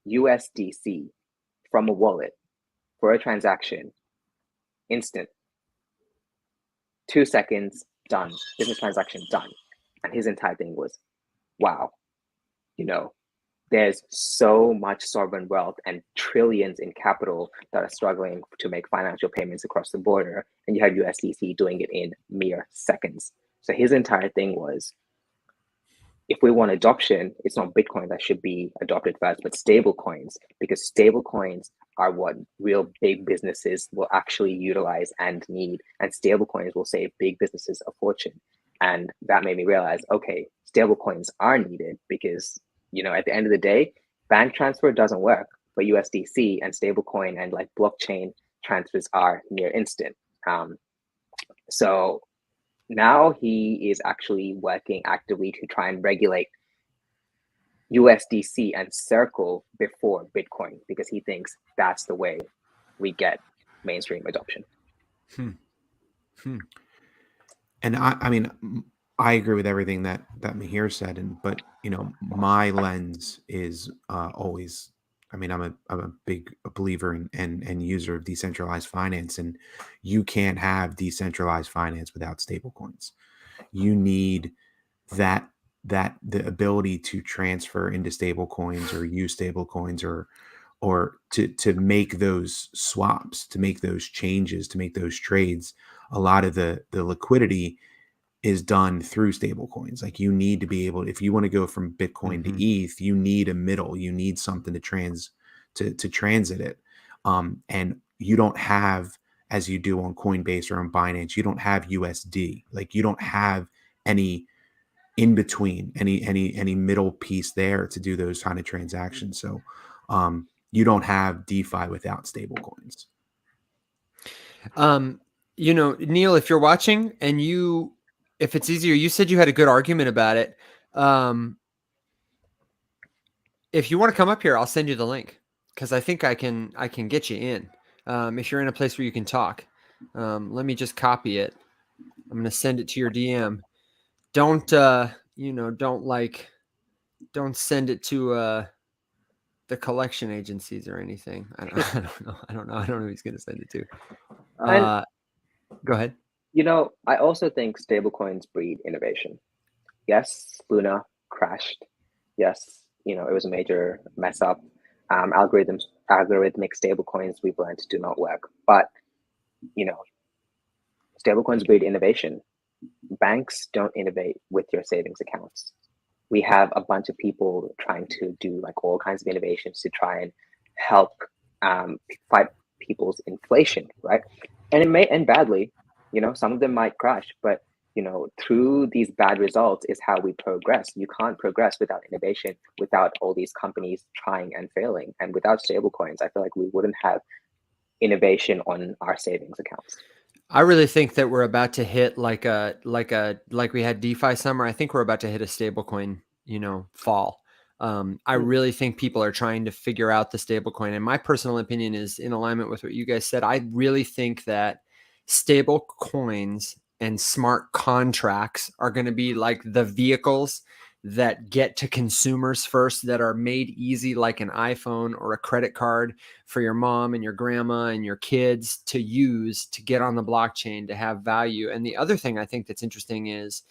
USDC from a wallet for a transaction, instant, 2 seconds, done. Business transaction done. And his entire thing was, wow, you know, there's so much sovereign wealth and trillions in capital that are struggling to make financial payments across the border. And you have USDC doing it in mere seconds. So his entire thing was, if we want adoption, it's not Bitcoin that should be adopted first, but stable coins, because stable coins are what real big businesses will actually utilize and need. And stable coins will save big businesses a fortune. And that made me realize, okay, stable coins are needed because, at the end of the day, bank transfer doesn't work, but USDC and stablecoin and like blockchain transfers are near instant. So now he is actually working actively to try and regulate USDC and Circle before Bitcoin, because he thinks that's the way we get mainstream adoption. And I mean, I agree with everything that Mihir said, but my lens is always. I mean, I'm a big believer and user of decentralized finance, and you can't have decentralized finance without stablecoins. You need the ability to transfer into stablecoins or use stablecoins or to make those swaps, to make those changes, to make those trades. A lot of the liquidity is done through stable coins. Like, you need to be able, if you want to go from Bitcoin to ETH, you need a middle, you need something to transit it. And you don't have, as you do on Coinbase or on Binance, you don't have USD. Like, you don't have any in between, any middle piece there to do those kind of transactions. So you don't have DeFi without stable coins. Neil, if you're watching and if it's easier, you said you had a good argument about it. If you want to come up here, I'll send you the link, because I think I can get you in. If you're in a place where you can talk, let me just copy it. I'm going to send it to your DM. Don't send it to the collection agencies or anything. I don't know who he's going to send it to. Go ahead. I also think stablecoins breed innovation. Yes, Luna crashed. Yes, it was a major mess up. Algorithmic stablecoins we've learned do not work. But, stablecoins breed innovation. Banks don't innovate with your savings accounts. We have a bunch of people trying to do like all kinds of innovations to try and help fight people's inflation, right? And it may end badly. Some of them might crash, but through these bad results is how we progress. You can't progress without innovation, without all these companies trying and failing. And without stablecoins, I feel like we wouldn't have innovation on our savings accounts. I really think that we're about to hit like we had DeFi summer. I think we're about to hit a stablecoin, fall. I really think people are trying to figure out the stablecoin, and my personal opinion is in alignment with what you guys said. I really think that stable coins and smart contracts are going to be like the vehicles that get to consumers first, that are made easy, like an iPhone or a credit card for your mom and your grandma and your kids to use to get on the blockchain to have value. And the other thing I think that's interesting is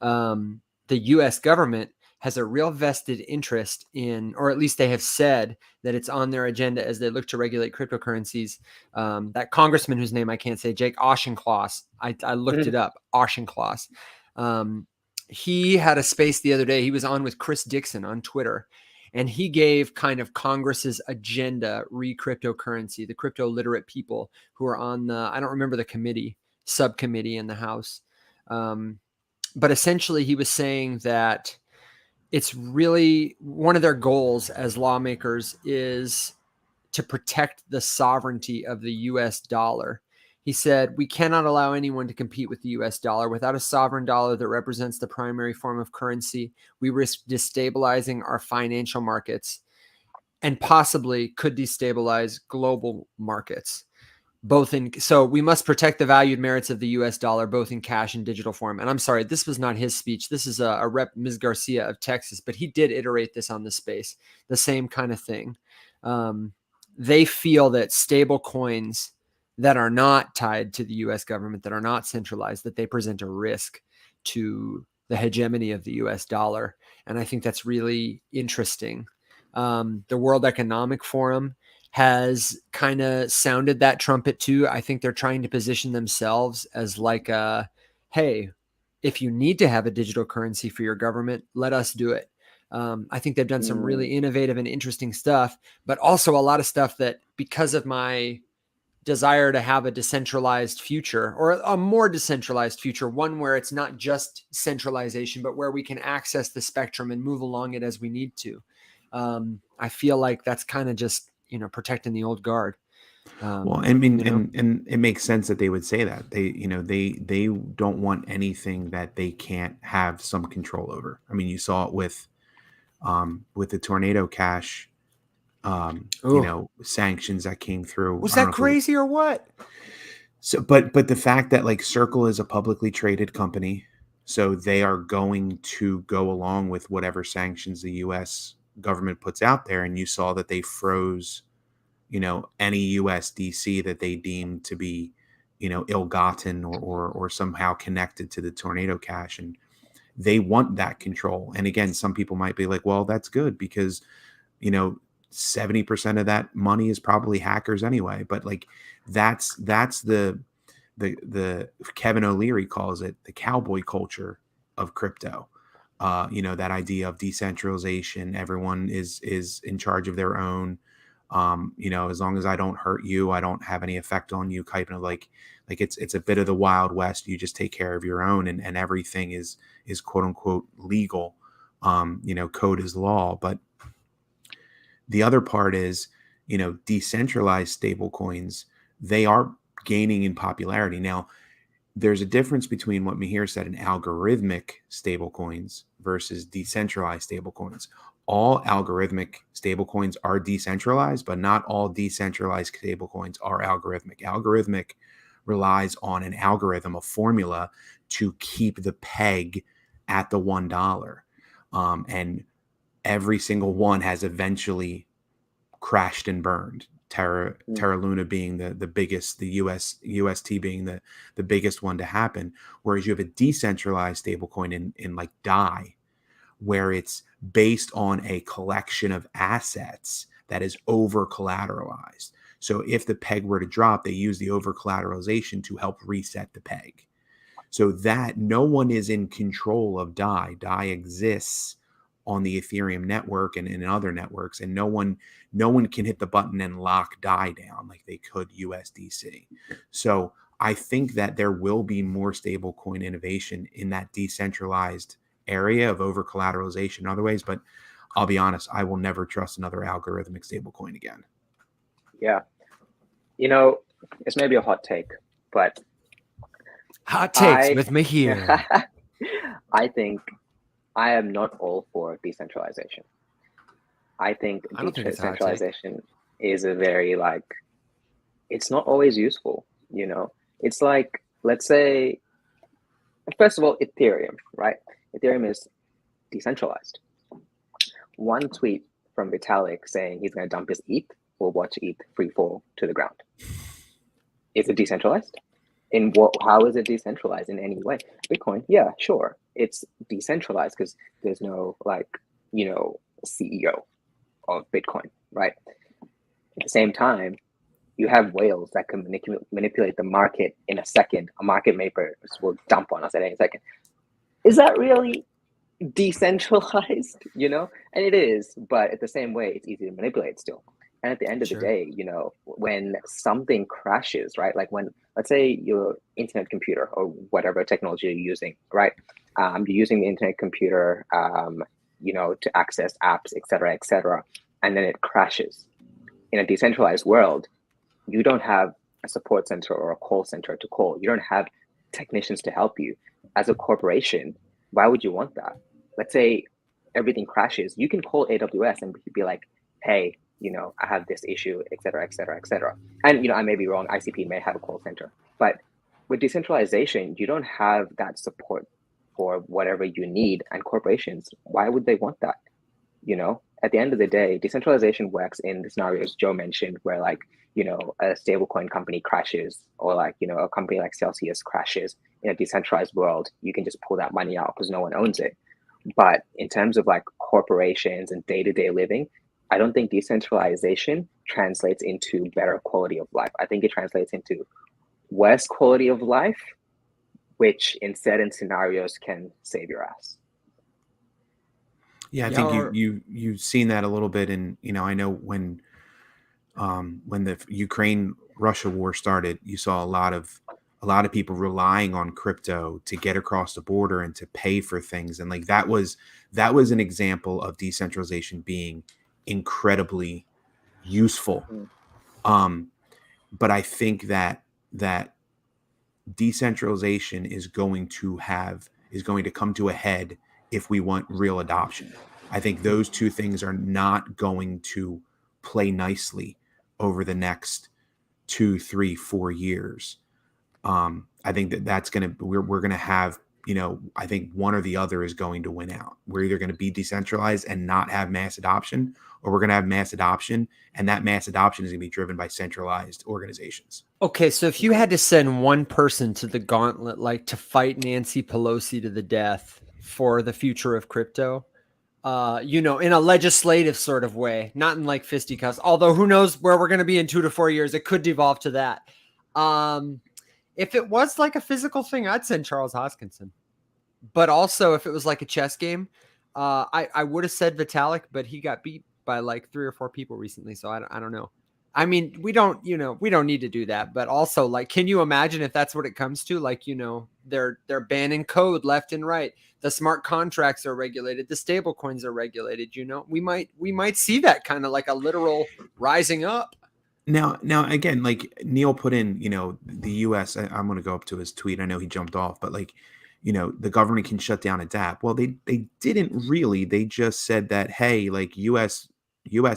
the US government has a real vested interest in, or at least they have said that it's on their agenda as they look to regulate cryptocurrencies. That congressman whose name I can't say, Jake Auchincloss, I looked it up, Auchincloss. He had a space the other day. He was on with Chris Dixon on Twitter, and he gave kind of Congress's agenda re cryptocurrency, the crypto literate people who are on I don't remember the subcommittee in the House. But essentially he was saying that it's really one of their goals as lawmakers is to protect the sovereignty of the US dollar. He said, we cannot allow anyone to compete with the US dollar. Without a sovereign dollar that represents the primary form of currency, we risk destabilizing our financial markets and possibly could destabilize global markets. So we must protect the valued merits of the US dollar, both in cash and digital form. And I'm sorry, this was not his speech. This is a rep, Ms. Garcia of Texas, but he did iterate this on the space, the same kind of thing. They feel that stable coins that are not tied to the US government, that are not centralized, that they present a risk to the hegemony of the US dollar. And I think that's really interesting. The World Economic Forum has kind of sounded that trumpet too. I think they're trying to position themselves as like a, hey, if you need to have a digital currency for your government, let us do it. I think they've done some really innovative and interesting stuff, but also a lot of stuff that, because of my desire to have a decentralized future, or a more decentralized future, one where it's not just centralization, but where we can access the spectrum and move along it as we need to. I feel like that's kind of just, protecting the old guard. Well, I mean, and it makes sense that they would say that. They don't want anything that they can't have some control over. I mean, you saw it with the tornado cash, sanctions that came through. Was that crazy or what? So, but the fact that like Circle is a publicly traded company, so they are going to go along with whatever sanctions the U.S. government puts out there, and you saw that they froze, any USDC that they deemed to be, ill-gotten or somehow connected to the tornado cash, and they want that control. And again, some people might be like, well, that's good because, 70% of that money is probably hackers anyway. But like, that's the Kevin O'Leary calls it the cowboy culture of crypto. That idea of decentralization, everyone is in charge of their own. As long as I don't hurt you, I don't have any effect on you, kind of like it's a bit of the Wild West. You just take care of your own, and everything is quote unquote legal. Code is law. But the other part is, decentralized stable coins, they are gaining in popularity. Now, there's a difference between what Mihir said, an algorithmic stablecoins versus decentralized stablecoins. All algorithmic stablecoins are decentralized, but not all decentralized stablecoins are algorithmic. Algorithmic relies on an algorithm, a formula to keep the peg at the $1. And every single one has eventually crashed and burned. Terra Luna being the biggest, the UST being the biggest one to happen. Whereas you have a decentralized stablecoin in like DAI, where it's based on a collection of assets that is over collateralized. So if the peg were to drop, they use the over collateralization to help reset the peg. So that no one is in control of DAI. DAI exists on the Ethereum network and in other networks, and no one can hit the button and lock DAI down like they could USDC. So I think that there will be more stablecoin innovation in that decentralized area of over collateralization in other ways. But I'll be honest, I will never trust another algorithmic stablecoin again. Yeah. It's maybe a hot take, but hot takes with me here. I think I am not all for decentralization. I think decentralization is a very it's not always useful. It's like, let's say, first of all, Ethereum, right? Ethereum is decentralized. One tweet from Vitalik saying he's going to dump his ETH will watch ETH free fall to the ground. Is it decentralized? How is it decentralized in any way? Bitcoin, yeah, sure. It's decentralized because there's no CEO of Bitcoin, right? At the same time, you have whales that can manipulate the market in a second. A market maker will dump on us at any second. Is that really decentralized? And it is, but at the same way, it's easy to manipulate still. And at the end of the day, when something crashes, right? Like when, let's say your internet computer or whatever technology you're using, right? You're using the internet computer, to access apps, et cetera, and then it crashes. In a decentralized world, you don't have a support center or a call center to call. You don't have technicians to help you. As a corporation, why would you want that? Let's say everything crashes. You can call AWS and be like, hey, I have this issue, et cetera. And, I may be wrong. ICP may have a call center. But with decentralization, you don't have that support for whatever you need. And corporations, why would they want that? at the end of the day, decentralization works in the scenarios Joe mentioned, where like, you know, a stablecoin company crashes, or like, you know, a company like Celsius crashes in a decentralized world. You can just pull that money out because no one owns it. But in terms of like corporations and day-to-day living, I don't think decentralization translates into better quality of life. I think it translates into worse quality of life, which in certain scenarios can save your ass. Yeah, I think you've seen that a little bit in, you know, I know when the Ukraine Russia war started, you saw a lot of people relying on crypto to get across the border and to pay for things, and like that was an example of decentralization being incredibly useful. But I think that decentralization is going to come to a head if we want real adoption. I think those two things are not going to play nicely over the next 2, 3, 4 years. I think that's going to, we're going to have, you know, I think one or the other is going to win out. We're either going to be decentralized and not have mass adoption, or we're going to have mass adoption, and that mass adoption is going to be driven by centralized organizations. Okay, so if you had to send one person to the gauntlet, like to fight Nancy Pelosi to the death for the future of crypto, you know, in a legislative sort of way, not in like fisticuffs, although who knows where we're going to be in 2 to 4 years. It could devolve to that. If it was like a physical thing, I'd send Charles Hoskinson. But also if it was like a chess game, I would have said Vitalik, but he got beat by like 3 or 4 people recently. So I don't know. I mean, we don't need to do that, but also like, can you imagine if that's what it comes to? Like, you know, they're banning code left and right. The smart contracts are regulated. The stable coins are regulated. You know, we might see that kind of like a literal rising up. Now again, like Neil put in, you know, the U.S. I'm going to go up to his tweet. I know he jumped off, but like, you know, the government can shut down a DApp. Well, they didn't really. They just said that, hey, like U.S.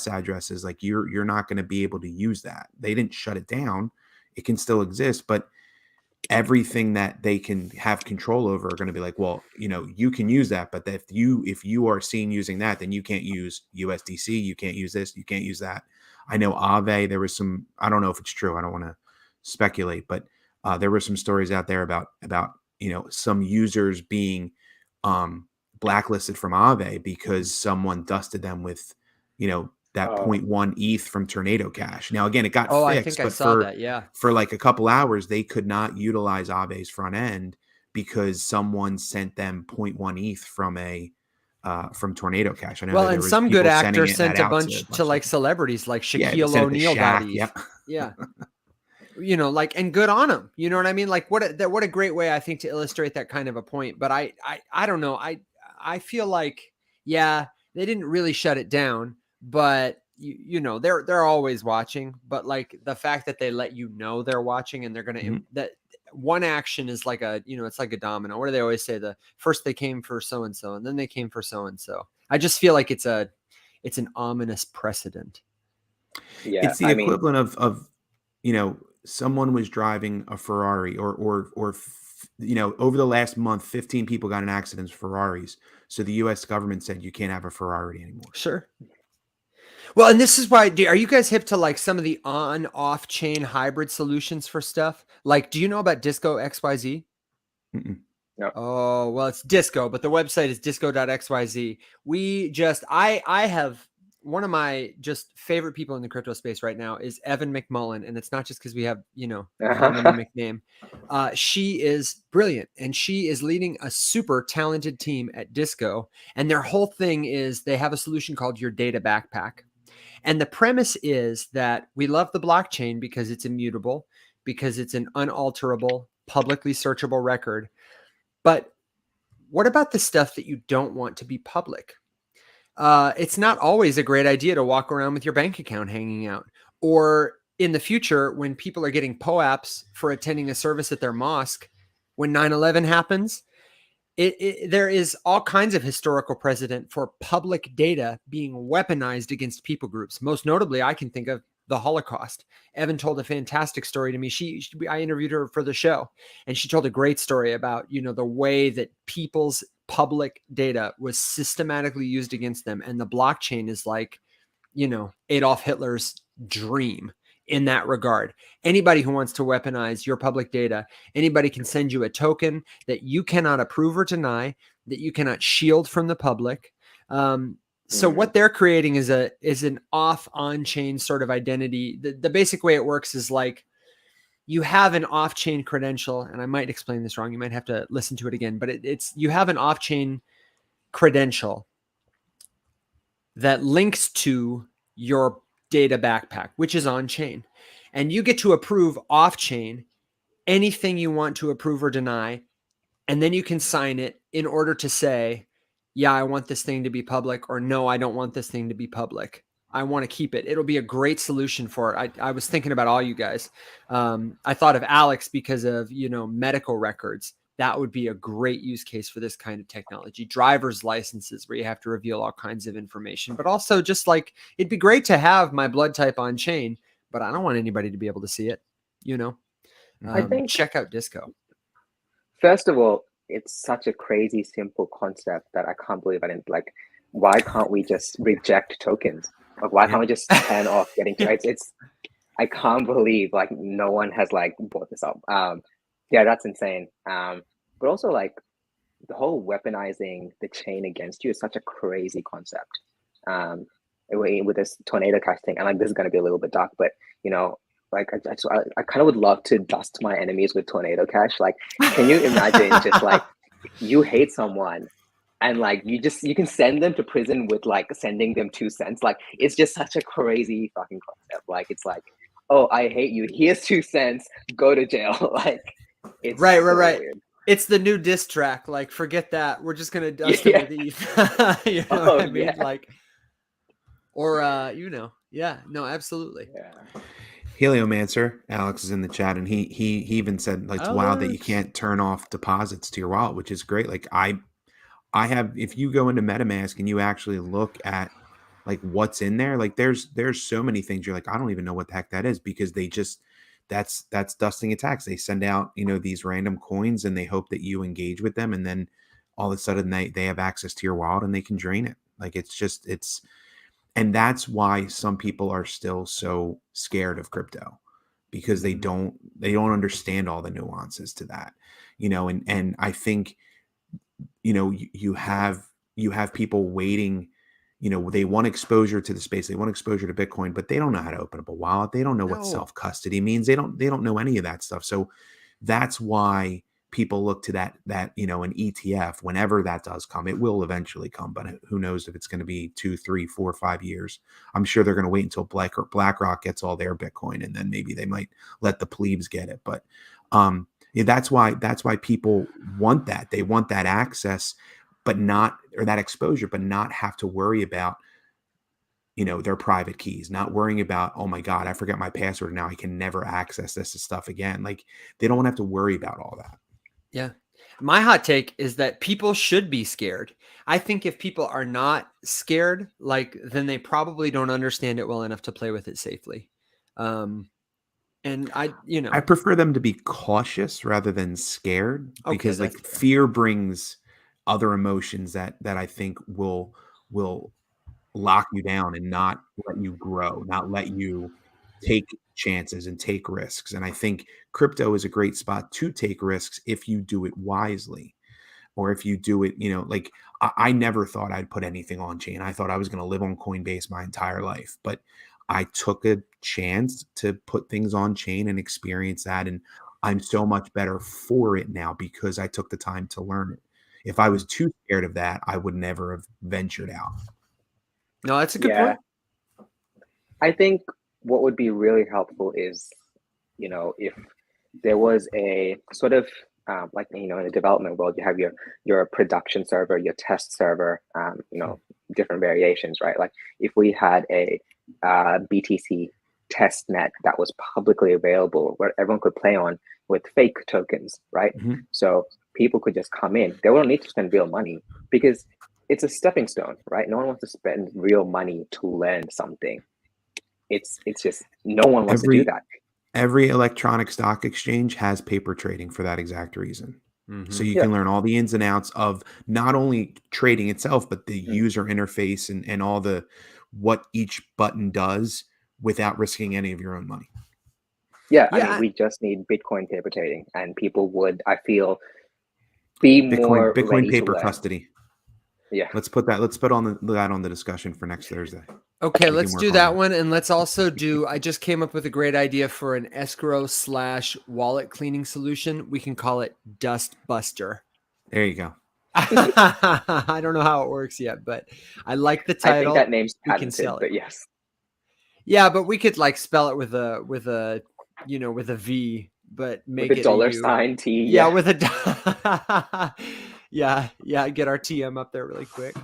addresses, like you're not going to be able to use that. They didn't shut it down. It can still exist, but everything that they can have control over are going to be like, well, you know, you can use that, but if you are seen using that, then you can't use USDC, you can't use this, you can't use that. I know Aave, there was some, I don't know if it's true, I don't want to speculate, but there were some stories out there about you know, some users being blacklisted from Aave because someone dusted them with, you know, that 0.1 ETH from Tornado Cash. Now, again, it got fixed, I think I saw that. Yeah. For like a couple hours, they could not utilize Aave's front end because someone sent them 0.1 ETH from Tornado Cash. I know. Well, and some good actor sent a bunch to like celebrities, like Shaquille O'Neal got ETH. Yep. Yeah. You know, like, and good on them. You know what I mean? Like, what a great way, I think, to illustrate that kind of a point. But I don't know. I feel like, yeah, they didn't really shut it down, but you know, they're always watching. But like the fact that they let you know they're watching, and they're gonna that one action is like a, you know, it's like a domino. What do they always say? The first they came for so and so, and then they came for so and so. I just feel like it's an ominous precedent. Yeah, it's the equivalent of you know, someone was driving a Ferrari or you know, over the last month, 15 people got in accidents with Ferraris. So the U.S. government said you can't have a Ferrari anymore. Sure. Well, and this is why, are you guys hip to like some of the on-off chain hybrid solutions for stuff? Like, do you know about Disco XYZ? No. Oh, well, it's Disco, but the website is disco.xyz. I have one of my just favorite people in the crypto space right now is Evan McMullen. And it's not just because we have, you know, common nickname. She is brilliant, and she is leading a super talented team at Disco. And their whole thing is they have a solution called Your Data Backpack. And the premise is that we love the blockchain because it's immutable, because it's an unalterable, publicly searchable record. But what about the stuff that you don't want to be public? It's not always a great idea to walk around with your bank account hanging out. Or in the future, when people are getting POAPs for attending a service at their mosque, when 9/11 happens, there is all kinds of historical precedent for public data being weaponized against people groups. Most notably, I can think of the Holocaust. Evan told a fantastic story to me. I interviewed her for the show, and she told a great story about, the way that people's public data was systematically used against them. And the blockchain is like, Adolf Hitler's dream in that regard. Anybody who wants to weaponize your public data, anybody can send you a token that you cannot approve or deny, that you cannot shield from the public. So what they're creating is an on-chain sort of identity. The basic way it works is like you have an off-chain credential, and I might explain this wrong. You might have to listen to it again, but you have an off-chain credential that links to your data backpack, which is on chain. And you get to approve off chain anything you want to approve or deny. And then you can sign it in order to say, yeah, I want this thing to be public, or no, I don't want this thing to be public. I want to keep it. It'll be a great solution for it. I was thinking about all you guys. I thought of Alex because of, medical records. That would be a great use case for this kind of technology. Driver's licenses, where you have to reveal all kinds of information, but also just like, it'd be great to have my blood type on chain, but I don't want anybody to be able to see it, I think, check out Disco. First of all, it's such a crazy, simple concept that I can't believe I didn't like. Why can't we just reject tokens? Like, why can't we just turn off getting to it's I can't believe like no one has like brought this up. Yeah, that's insane. But also like the whole weaponizing the chain against you is such a crazy concept. With this tornado cash thing, and like this is going to be a little bit dark, but like I kind of would love to dust my enemies with tornado cash. Like, can you imagine just like you hate someone and like you can send them to prison with like sending them 2 cents. Like, it's just such a crazy fucking concept. Like, it's like, oh, I hate you, here's 2 cents, go to jail. Like, it's right. weird. It's the new diss track. Like, forget that. We're just gonna dust it with ETH. You know what I mean? Yeah. Like, or yeah, no, absolutely. Yeah. Heliomancer, Alex is in the chat, and he even said like, it's wild that you can't turn off deposits to your wallet, which is great. Like I have, if you go into MetaMask and you actually look at like what's in there, like there's so many things you're like, I don't even know what the heck that is, because they just that's dusting attacks. They send out these random coins and they hope that you engage with them, and then all of a sudden they have access to your wallet and they can drain it. Like, it's and that's why some people are still so scared of crypto, because they don't understand all the nuances to that, and I think, you have people waiting, they want exposure to the space. They want exposure to Bitcoin, but they don't know how to open up a wallet. They don't know what self-custody means. They don't know any of that stuff. So that's why people look to that, an ETF, whenever that does come. It will eventually come, but who knows if it's going to be 2, 3, 4, 5 years. I'm sure they're going to wait until BlackRock gets all their Bitcoin, and then maybe they might let the plebes get it. But that's why people want that. They want that access, but not, or that exposure, but not have to worry about their private keys, not worrying about, oh my God, I forgot my password, now I can never access this stuff again. Like, they don't want to have to worry about all that. Yeah. My hot take is that people should be scared. I think if people are not scared, like, then they probably don't understand it well enough to play with it safely. And I prefer them to be cautious rather than scared, because like fear brings other emotions that I think will lock you down and not let you grow, not let you take chances and take risks. And I think crypto is a great spot to take risks if you do it wisely, or if you do it, like I never thought I'd put anything on chain. I thought I was going to live on Coinbase my entire life, but I took a chance to put things on chain and experience that. And I'm so much better for it now because I took the time to learn it. If I was too scared of that, I would never have ventured out. No, that's a good point. I think what would be really helpful is, if there was a sort of like, in the development world, you have your production server, your test server, different variations, right? Like, if we had a BTC test net that was publicly available where everyone could play on with fake tokens, right? Mm-hmm. So people could just come in. They won't need to spend real money because it's a stepping stone, right? No one wants to spend real money to learn something. it's just no one wants to do that. Every electronic stock exchange has paper trading for that exact reason. So you can learn all the ins and outs of not only trading itself, but the user interface and all the what each button does without risking any of your own money. Yeah, I mean, we just need Bitcoin paper trading, and people would, I feel, be more Bitcoin ready paper to learn. custody. Yeah, let's put that on the discussion for next Thursday. Okay, let's do that one, and let's also do. I just came up with a great idea for an escrow / wallet cleaning solution. We can call it Dust Buster. There you go. I don't know how it works yet, but I like the title. I think that name's we patented, can sell it. But yes. Yeah, but we could like spell it with a V, but make with it a $T. T. Yeah, with a yeah, get our TM up there really quick.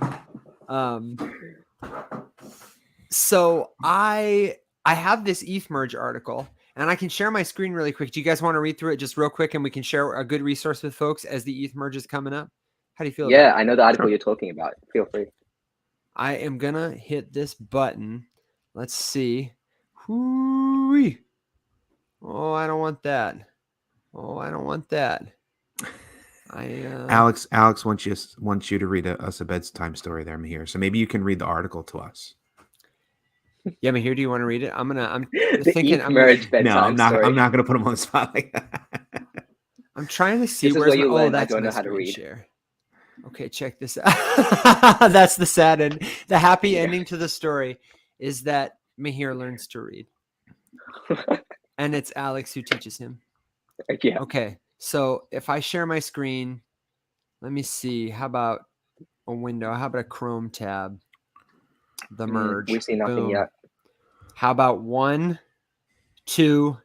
So I have this ETH merge article, and I can share my screen really quick. Do you guys want to read through it just real quick, and we can share a good resource with folks as the ETH merge is coming up? How do you feel about it? Yeah, I know the article you're talking about. Feel free. I am gonna hit this button. Let's see. Hoo-wee. Oh, I don't want that. Oh, I don't want that. Alex wants you to read us a bedtime story there, Mahir. So maybe you can read the article to us. Yeah, Mahir, do you want to read it? I'm thinking. No, I'm not gonna put him on the spot like that. I'm trying to see where's my. Oh, that's my screen share. Okay, check this out. That's the sad end. The happy ending to the story is that Mahir learns to read, and it's Alex who teaches him. Yeah. Okay, so if I share my screen, let me see. How about a window? How about a Chrome tab? The merge. We see nothing yet. How about 1, 2,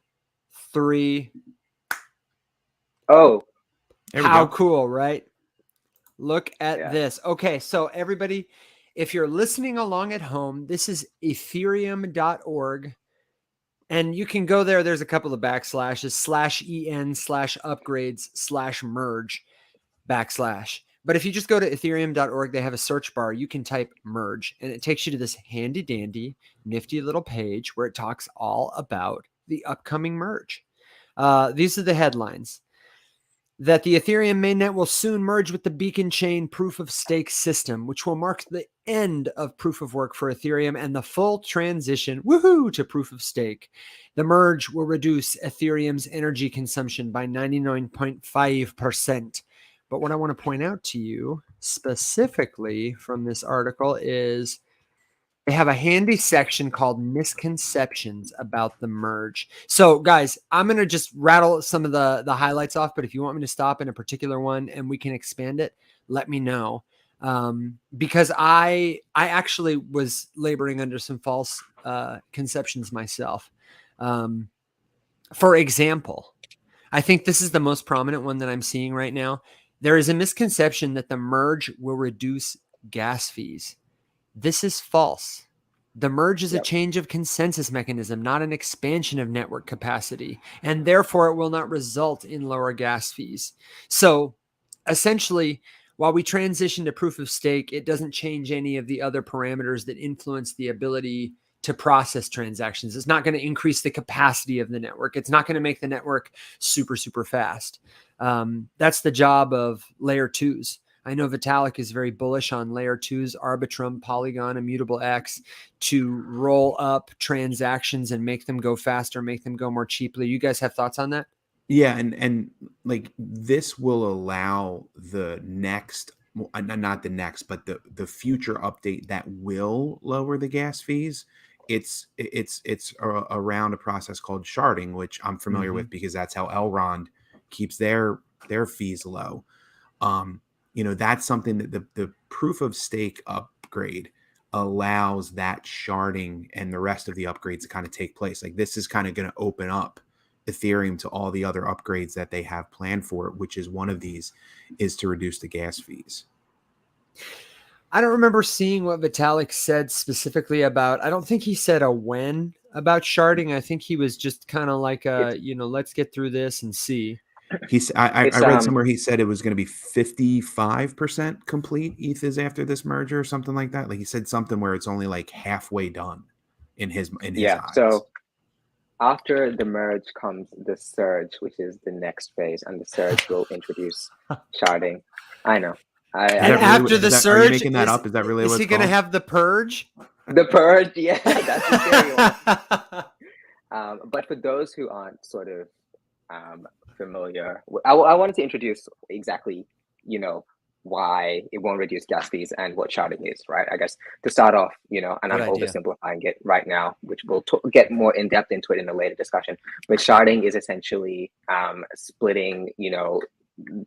3? Oh, how cool, right? Look at this. Okay, so everybody, if you're listening along at home, this is ethereum.org. And you can go there. There's a couple of backslashes, /en/upgrades/merge /. But if you just go to ethereum.org, they have a search bar. You can type merge, and it takes you to this handy dandy, nifty little page where it talks all about the upcoming merge. These are the headlines. That the Ethereum mainnet will soon merge with the Beacon Chain proof of stake system, which will mark the end of proof of work for Ethereum and the full transition, to proof of stake. The merge will reduce Ethereum's energy consumption by 99.5%. But what I want to point out to you specifically from this article is they have a handy section called misconceptions about the merge. So guys, I'm going to just rattle some of the highlights off, but if you want me to stop in a particular one and we can expand it, let me know. Because I actually was laboring under some false conceptions myself. For example, I think this is the most prominent one that I'm seeing right now. There is a misconception that the merge will reduce gas fees. This is false. The merge is a change of consensus mechanism, not an expansion of network capacity, and therefore it will not result in lower gas fees. So essentially, while we transition to proof of stake, it doesn't change any of the other parameters that influence the ability to process transactions. It's not going to increase the capacity of the network. It's not going to make the network super, super fast. That's the job of layer 2s. I know Vitalik is very bullish on layer 2s, Arbitrum, Polygon, Immutable X, to roll up transactions and make them go faster, make them go more cheaply. You guys have thoughts on that? Yeah, and like this will allow the next, not the next, but the future update that will lower the gas fees. It's around a process called sharding, which I'm familiar with because that's how Elrond keeps their fees low. That's something that the proof of stake upgrade allows that sharding and the rest of the upgrades to kind of take place. Like this is kind of going to open up Ethereum to all the other upgrades that they have planned for it, which is one of these is to reduce the gas fees. I don't remember seeing what Vitalik said specifically about, I don't think he said a when about sharding. I think he was just kind of like, let's get through this and see. I read somewhere he said it was going to be 55% complete ETH is after this merger or something like that. Like he said something where it's only like halfway done. in his Yeah. eyes. So after the merge comes the surge, which is the next phase, and the surge will introduce sharding. I know. After the surge, are you making that up? Is that really is what he it's going to called? have the purge? The purge, yeah, that's the theory one. But for those who aren't sort of familiar, I wanted to introduce exactly, why it won't reduce gas fees and what sharding is, right? I guess to start off, and Good I'm idea. oversimplifying it right now, which we'll get more in depth into it in a later discussion. But sharding is essentially splitting,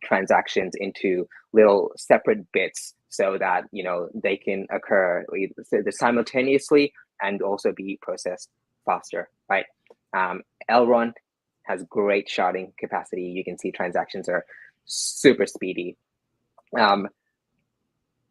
transactions into little separate bits so that they can occur simultaneously and also be processed faster, right? Elrond has great sharding capacity. You can see transactions are super speedy.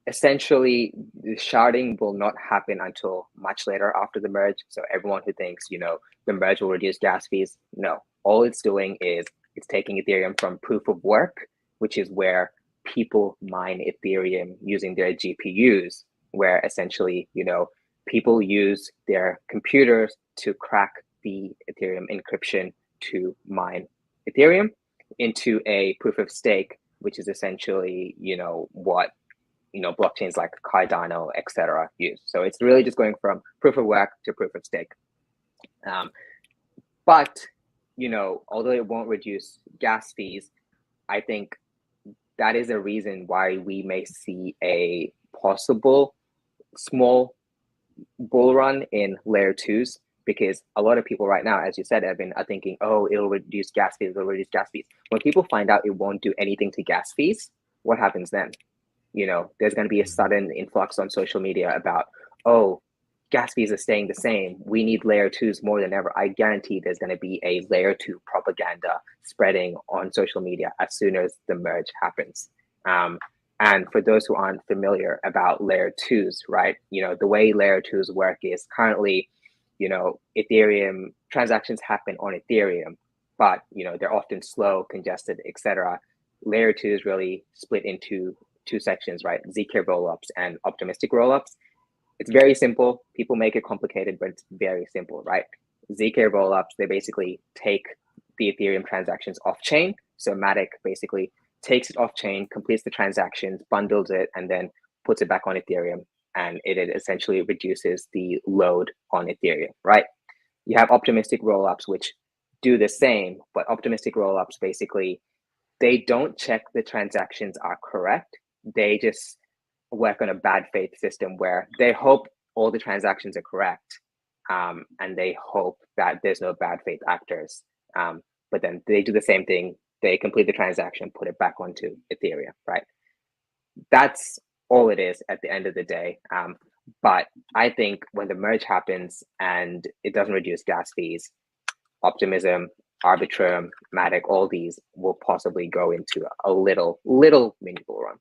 Essentially, the sharding will not happen until much later after the merge. So everyone who thinks the merge will reduce gas fees, no. All it's doing is it's taking Ethereum from proof of work, which is where people mine Ethereum using their GPUs, where essentially people use their computers to crack the Ethereum encryption to mine Ethereum into a proof of stake, which is essentially what blockchains like Cardano, etc. use. So it's really just going from proof of work to proof of stake. But although it won't reduce gas fees, I think that is a reason why we may see a possible small bull run in layer twos, because a lot of people right now, as you said, Evan, are thinking, oh, it'll reduce gas fees, it'll reduce gas fees. When people find out it won't do anything to gas fees, what happens then? There's going to be a sudden influx on social media about, oh, gas fees are staying the same. We need layer twos more than ever. I guarantee there's going to be a layer two propaganda spreading on social media as soon as the merge happens. And for those who aren't familiar about layer twos, right, the way layer twos work is currently, Ethereum transactions happen on Ethereum, but, they're often slow, congested, etc. Layer two is really split into two sections, right? ZK rollups and optimistic rollups. It's very simple. People make it complicated, but it's very simple, right? ZK rollups, they basically take the Ethereum transactions off chain. So Matic basically takes it off chain, completes the transactions, bundles it, and then puts it back on Ethereum. And it essentially reduces the load on Ethereum, right? You have optimistic rollups, which do the same, but optimistic rollups basically, they don't check the transactions are correct. They just work on a bad faith system where they hope all the transactions are correct, and they hope that there's no bad faith actors. But then they do the same thing. They complete the transaction, put it back onto Ethereum, right? That's all it is at the end of the day. But I think when the merge happens and it doesn't reduce gas fees, Optimism, Arbitrum, Matic, all these will possibly go into a little mini bull run.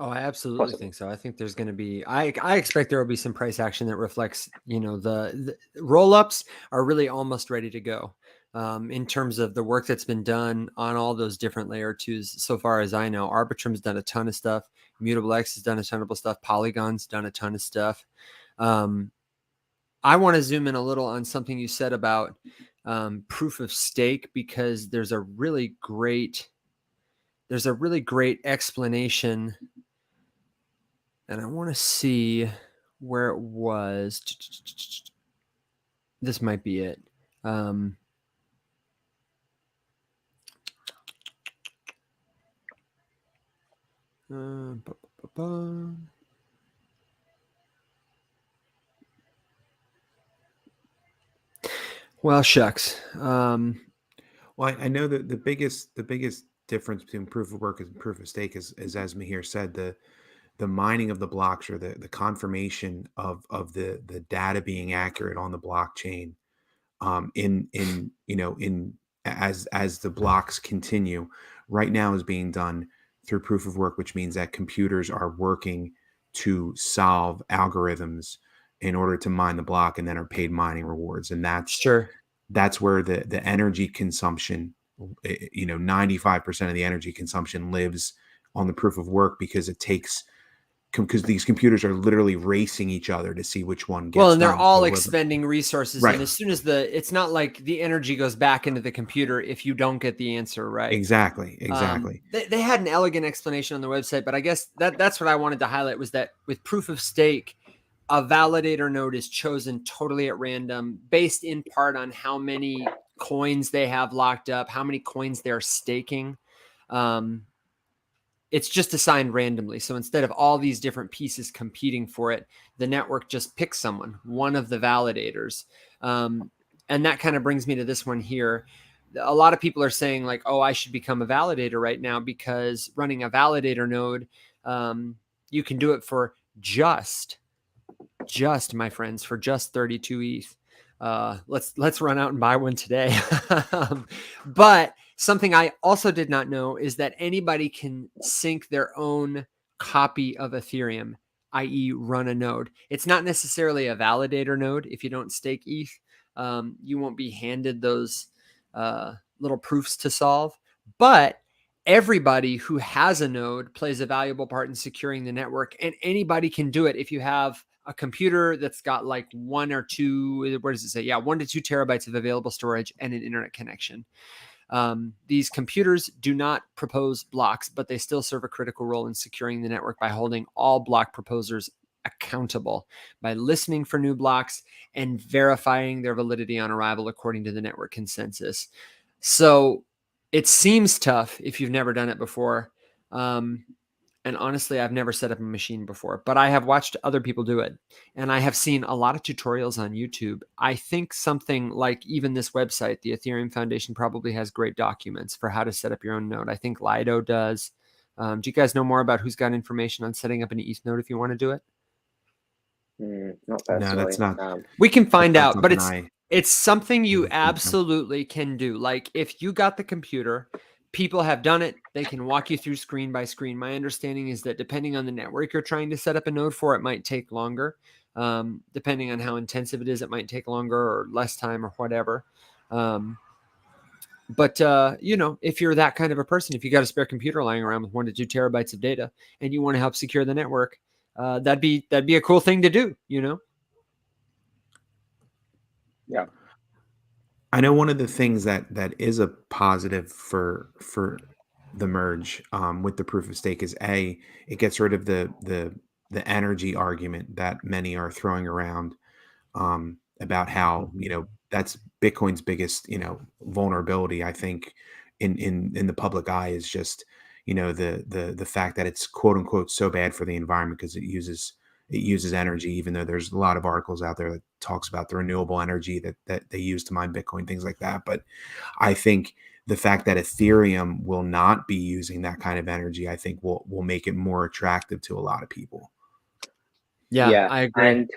Oh, I absolutely think so. I think there's going to be, I expect there will be some price action that reflects, the roll-ups are really almost ready to go in terms of the work that's been done on all those different layer twos. So far as I know, Arbitrum's done a ton of stuff. Mutable X has done a ton of stuff. Polygon's done a ton of stuff. I want to zoom in a little on something you said about proof of stake, because there's a really great explanation. And I want to see where it was. This might be it. Well, shucks. Well, I know that the biggest difference between proof of work and proof of stake is as Mihir said, the mining of the blocks, or the confirmation of the data being accurate on the blockchain, as the blocks continue right now, is being done through proof of work, which means that computers are working to solve algorithms in order to mine the block, and then are paid mining rewards. And that's where the energy consumption, 95% of the energy consumption lives on the proof of work, because it takes because these computers are literally racing each other to see which one gets well, and they're done. all So expending resources. right. And as soon as it's not like the energy goes back into the computer if you don't get the answer right. Exactly. They had an elegant explanation on their website, but I guess that's what I wanted to highlight was that with proof of stake, a validator node is chosen totally at random based in part on how many coins they have locked up, how many coins they're staking. It's just assigned randomly. So instead of all these different pieces competing for it, the network just picks someone, one of the validators. And that kind of brings me to this one here. A lot of people are saying like, oh, I should become a validator right now because running a validator node, you can do it for just my friends, for just 32 ETH. Let's run out and buy one today. But something I also did not know is that anybody can sync their own copy of Ethereum, i.e. run a node. It's not necessarily a validator node. If you don't stake ETH, you won't be handed those little proofs to solve. But everybody who has a node plays a valuable part in securing the network, and anybody can do it if you have a computer that's got like 1 or 2, what does it say? Yeah, 1 to 2 terabytes of available storage and an internet connection. These computers do not propose blocks, but they still serve a critical role in securing the network by holding all block proposers accountable, by listening for new blocks and verifying their validity on arrival according to the network consensus. So it seems tough if you've never done it before. And honestly, I've never set up a machine before, but I have watched other people do it. And I have seen a lot of tutorials on YouTube. I think something like even this website, the Ethereum Foundation, probably has great documents for how to set up your own node. I think Lido does. Do you guys know more about who's got information on setting up an ETH node if you want to do it? Not personally. No, that's not. We can find out, but it's something you Mhm. absolutely can do. Like if you got the computer, people have done it. They can walk you through screen by screen. My understanding is that depending on the network you're trying to set up a node for, it might take longer. Depending on how intensive it is, it might take longer or less time or whatever. But if you're that kind of a person, if you got a spare computer lying around with 1 to 2 terabytes of data and you want to help secure the network, that'd be a cool thing to do, Yeah. I know one of the things that is a positive for the merge with the proof of stake is it gets rid of the energy argument that many are throwing around about how that's Bitcoin's biggest vulnerability. I think in the public eye is just the fact that it's quote unquote so bad for the environment because it uses energy, even though there's a lot of articles out there that talks about the renewable energy that they use to mine Bitcoin, things like that. But I think the fact that Ethereum will not be using that kind of energy, I think will make it more attractive to a lot of people. Yeah, I agree. And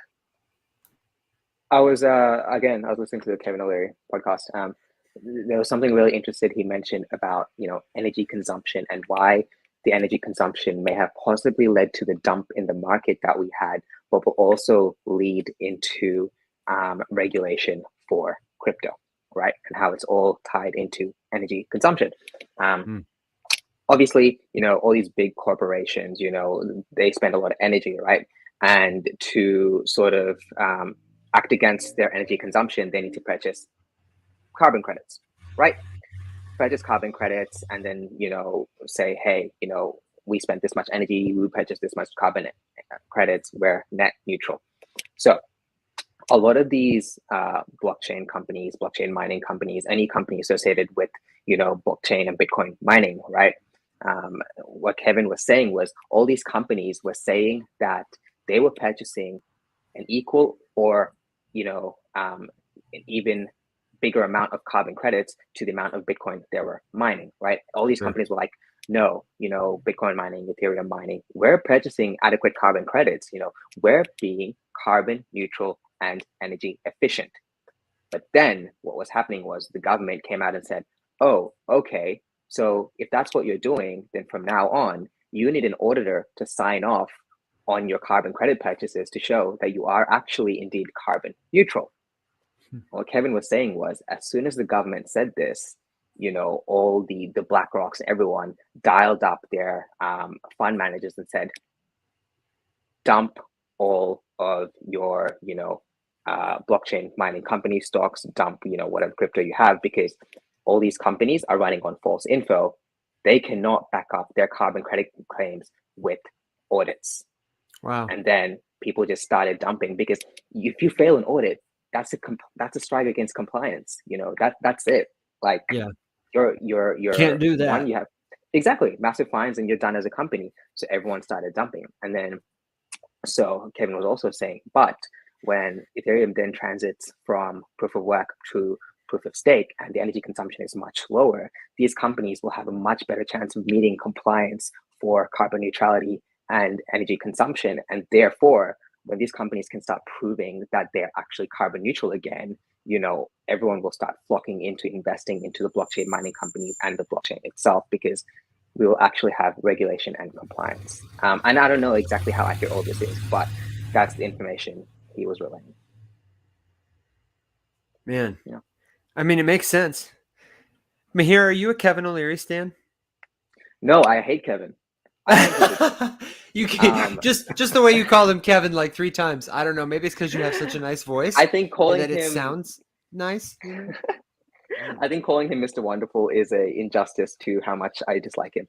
I was listening to the Kevin O'Leary podcast. There was something really interesting he mentioned about energy consumption and why the energy consumption may have possibly led to the dump in the market that we had, but will also lead into regulation for crypto, right? And how it's all tied into energy consumption. Obviously, all these big corporations, they spend a lot of energy, right? And to sort of act against their energy consumption, they need to purchase carbon credits, right? Purchase carbon credits and then, say, hey, we spent this much energy, we purchased this much carbon credits, we're net neutral. So a lot of these blockchain companies, blockchain mining companies, any company associated with, blockchain and Bitcoin mining, right? What Kevin was saying was all these companies were saying that they were purchasing an equal or, an even bigger amount of carbon credits to the amount of Bitcoin they were mining, right? All these companies were like, no, Bitcoin mining, Ethereum mining, we're purchasing adequate carbon credits, we're being carbon neutral and energy efficient. But then what was happening was the government came out and said, oh, okay, so if that's what you're doing, then from now on, you need an auditor to sign off on your carbon credit purchases to show that you are actually indeed carbon neutral. What Kevin was saying was, as soon as the government said this, all the BlackRocks and everyone dialed up their fund managers and said, dump all of your, blockchain mining company stocks, dump, whatever crypto you have, because all these companies are running on false info. They cannot back up their carbon credit claims with audits. Wow. And then people just started dumping, because if you fail an audit, that's a strike against compliance. That's it. Like, Yeah. you're Can't do that. One, you have exactly massive fines and you're done as a company. So everyone started dumping. And then, so Kevin was also saying, but when Ethereum then transits from proof of work to proof of stake and the energy consumption is much lower, these companies will have a much better chance of meeting compliance for carbon neutrality and energy consumption. And therefore, when these companies can start proving that they're actually carbon neutral again, everyone will start flocking into investing into the blockchain mining companies and the blockchain itself, because we will actually have regulation and compliance. And I don't know exactly how accurate all this is, but that's the information he was relaying. Man, Yeah. I mean, it makes sense. Mahir, are you a Kevin O'Leary stan? No, I hate Kevin. You can't, just the way you called him Kevin like 3 times. I don't know. Maybe it's because you have such a nice voice. I think calling that him it sounds nice. I think calling him Mr. Wonderful is an injustice to how much I dislike him.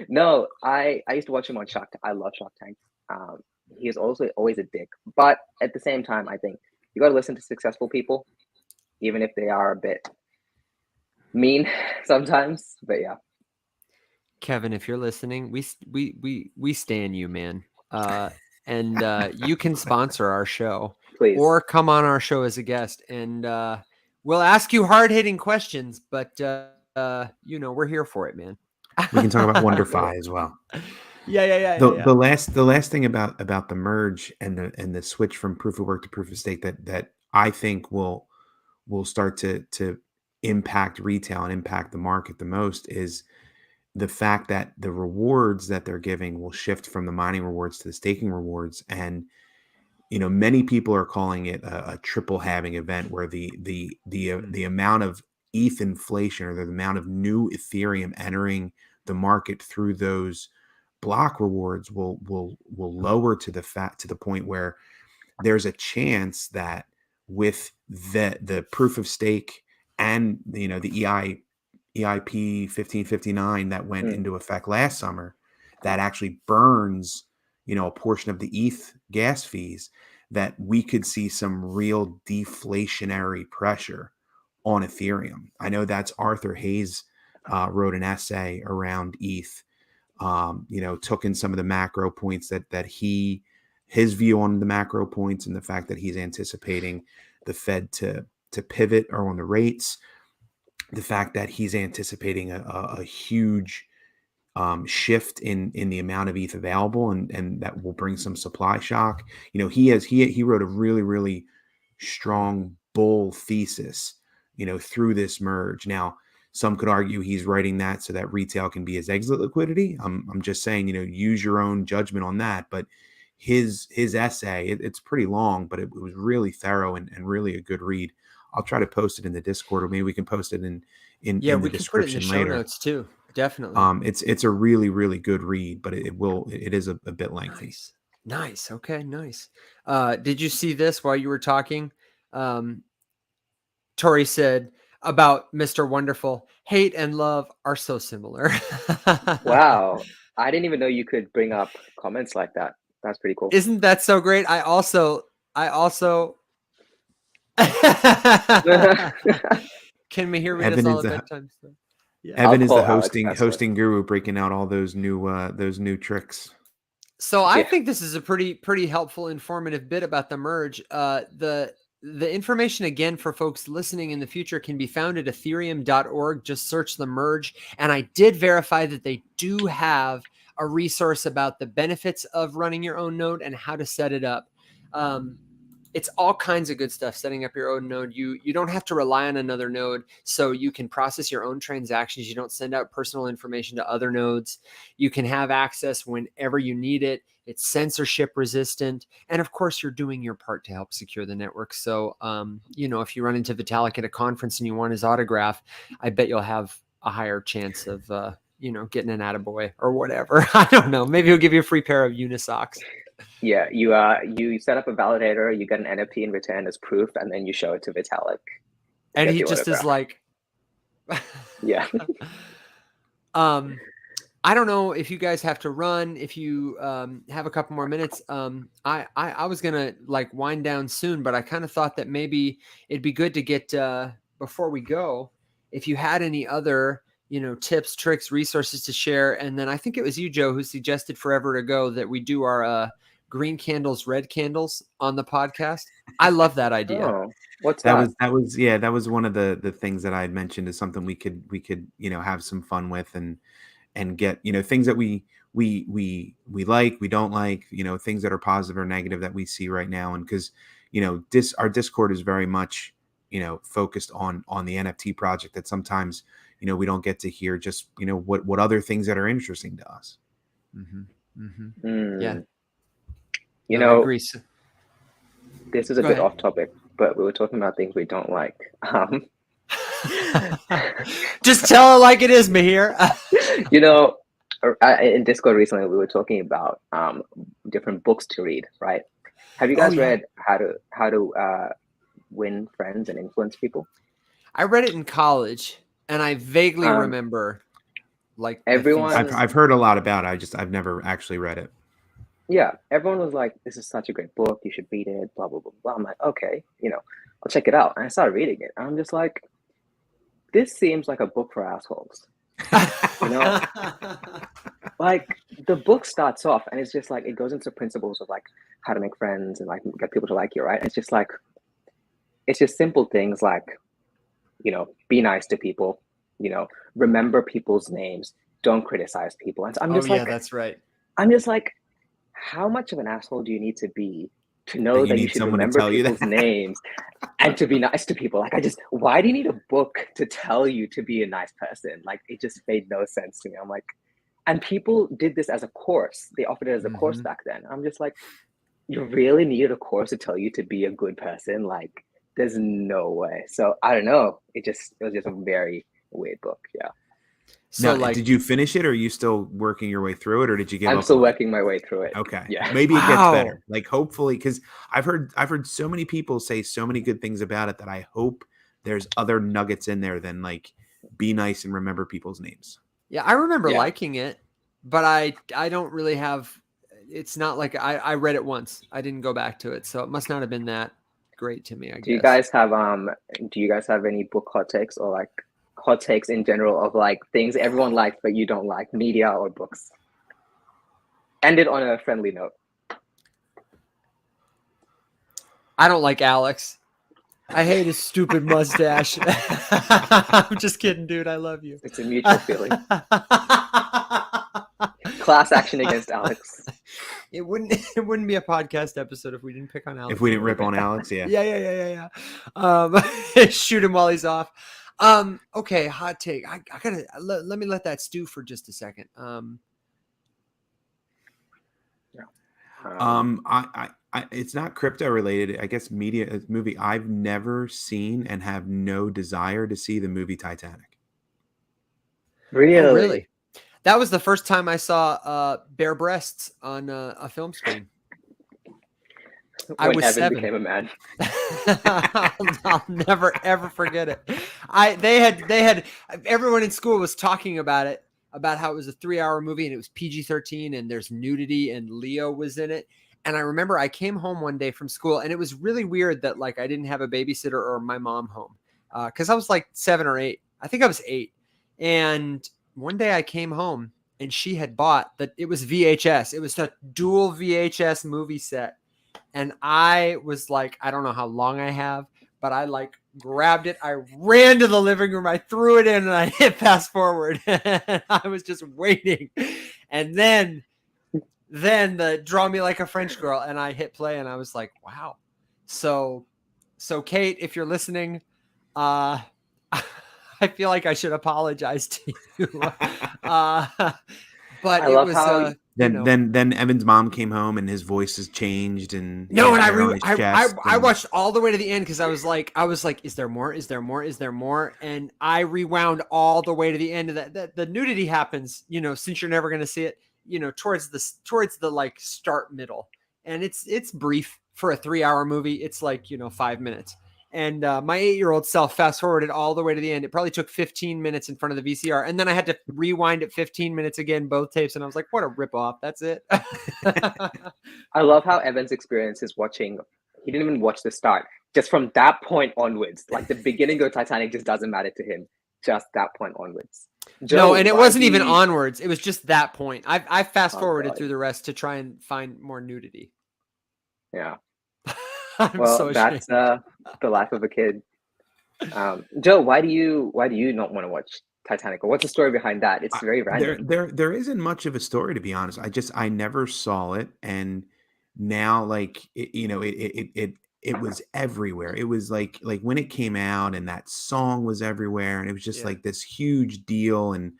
No, I used to watch him on Shark Tank. I love Shark Tank. He is also always a dick, but at the same time, I think you got to listen to successful people, even if they are a bit mean sometimes. But yeah, Kevin, if you're listening, we stan you, man. And you can sponsor our show, please, or come on our show as a guest, and we'll ask you hard-hitting questions. But we're here for it, man. We can talk about WonderFi as well. Yeah. The last thing about the merge and the switch from proof of work to proof of stake that I think will start to impact retail and impact the market the most is the fact that the rewards that they're giving will shift from the mining rewards to the staking rewards. And many people are calling it a triple halving event, where the amount of ETH inflation, or the amount of new Ethereum entering the market through those block rewards will lower to the point where there's a chance that with the proof of stake and the EIP 1559 that went into effect last summer, that actually burns a portion of the ETH gas fees, that we could see some real deflationary pressure on Ethereum. I know that's Arthur Hayes wrote an essay around ETH, took in some of the macro points that his view on the macro points, and the fact that he's anticipating the Fed to pivot or on the rates, the fact that he's anticipating a huge shift in the amount of ETH available, and that will bring some supply shock. He wrote a really, really strong bull thesis, through this merge. Now, some could argue he's writing that so that retail can be his exit liquidity. I'm just saying, use your own judgment on that. But his essay, it's pretty long, but it was really thorough and really a good read. I'll try to post it in the Discord, or maybe we can post it in the description later. Show notes too. Definitely. It's a really, really good read, but it is a bit lengthy. Nice. Okay. Nice. Did you see this while you were talking? Tori said about Mr. Wonderful, hate and love are so similar. Wow. I didn't even know you could bring up comments like that. That's pretty cool. Isn't that so great? I also can we hear read us all a bedtime story? Yeah. Evan is the hosting guru, breaking out all those new tricks. So I think this is a pretty helpful, informative bit about the merge. The information, again, for folks listening in the future, can be found at ethereum.org. Just search the merge. And I did verify that they do have a resource about the benefits of running your own node and how to set it up. It's all kinds of good stuff, setting up your own node. You don't have to rely on another node, so you can process your own transactions. You don't send out personal information to other nodes. You can have access whenever you need it. It's censorship resistant. And of course, you're doing your part to help secure the network. So, if you run into Vitalik at a conference and you want his autograph, I bet you'll have a higher chance of getting an attaboy or whatever. I don't know. Maybe he'll give you a free pair of unisocks. Yeah, you set up a validator, you get an NFT in return as proof, and then you show it to Vitalik. And he just is like, yeah. I don't know if you guys have to run. If you have a couple more minutes, I was gonna like wind down soon, but I kind of thought that maybe it'd be good to get before we go, if you had any other tips, tricks, resources to share. And then I think it was you, Joe, who suggested forever ago that we do our green candles, red candles on the podcast. I love that idea. Oh, what's that? That was one of the things that I had mentioned is something we could have some fun with and get things that we like, we don't like, things that are positive or negative that we see right now. And because our Discord is very much focused on the NFT project, that sometimes we don't get to hear just what other things that are interesting to us. Yeah, I agree. This is a bit off topic, but we were talking about things we don't like. Just tell it like it is, Mahir. In Discord recently, we were talking about different books to read, right? Have you guys read How to Win Friends and Influence People? I read it in college, and I vaguely remember like everyone. I've heard a lot about it. I've never actually read it. Yeah, everyone was like, "This is such a great book. You should read it." Blah blah blah blah. I'm like, okay, I'll check it out. And I started reading it. And I'm just like, this seems like a book for assholes. Like the book starts off and it's just like it goes into principles of like how to make friends and like get people to like you, right? And it's just simple things like, be nice to people, remember people's names, don't criticize people. And so I'm just that's right. I'm just like, how much of an asshole do you need to be to know that you should remember people's names and to be nice to people? Like, why do you need a book to tell you to be a nice person? Like, it just made no sense to me. I'm like, and people did this as a course. They offered it as a course back then. I'm just like, you really needed a course to tell you to be a good person? Like, there's no way. So I don't know. It was just a very weird book. Yeah. So now, did you finish it, or are you still working your way through it, or did you give up? I'm still working my way through it. Okay. Yeah. Maybe it gets better. Like hopefully, because I've heard so many people say so many good things about it that I hope there's other nuggets in there than like be nice and remember people's names. Yeah, I remember liking it, but I don't really have. It's not like I read it once. I didn't go back to it, so it must not have been that great to me. I guess. Do you guys have any book hot takes or like hot takes in general of like things everyone likes but you don't like, media or books? End it on a friendly note. I don't like Alex. I hate his stupid mustache. I'm just kidding, dude. I love you. It's a mutual feeling. Class action against Alex. It wouldn't be a podcast episode if we didn't pick on Alex. If we didn't rip on Alex, yeah. Yeah. Shoot him while he's off. Okay, hot take. I gotta let me let that stew for just a second. It's not crypto related. I guess movie. I've never seen and have no desire to see the movie Titanic. Really? Oh, really? That was the first time I saw bare breasts on a film screen. I was Evan 7. became a man. I'll never ever forget it. They had everyone in school was talking about it, about how it was a 3-hour movie and it was PG-13 and there's nudity and Leo was in it. And I remember I came home one day from school and it was really weird that like I didn't have a babysitter or my mom home because I was like 7 or 8. I think I was 8. And one day I came home and she had bought that. It was VHS. It was a dual VHS movie set. And I was like, I don't know how long I have, but I like grabbed it. I ran to the living room. I threw it in and I hit fast forward. And I was just waiting. And then the Draw Me Like a French Girl. And I hit play and I was like, wow. So Kate, if you're listening, I feel like I should apologize to you. But I love how then Evan's mom came home and his voice has changed and no, and I and watched all the way to the end because I was like, is there more? Is there more? Is there more? And I rewound all the way to the end of that. The nudity happens, since you're never going to see it, towards the like start middle, and it's brief for a 3-hour movie. It's like 5 minutes. And my 8-year-old self fast forwarded all the way to the end. It probably took 15 minutes in front of the VCR. And then I had to rewind it 15 minutes again, both tapes. And I was like, what a ripoff. That's it. I love how Evan's experience is watching. He didn't even watch the start. Just from that point onwards, like the beginning of Titanic just doesn't matter to him. Just that point onwards. Joe, no, and it wasn't even onwards. It was just that point. I fast forwarded through the rest to try and find more nudity. Yeah. Well, so that's the life of a kid. Joe, why do you not want to watch Titanic? Or what's the story behind that? It's very random. There isn't much of a story, to be honest. I never saw it, and now like it was everywhere. It was like when it came out, and that song was everywhere, and it was just like this huge deal. And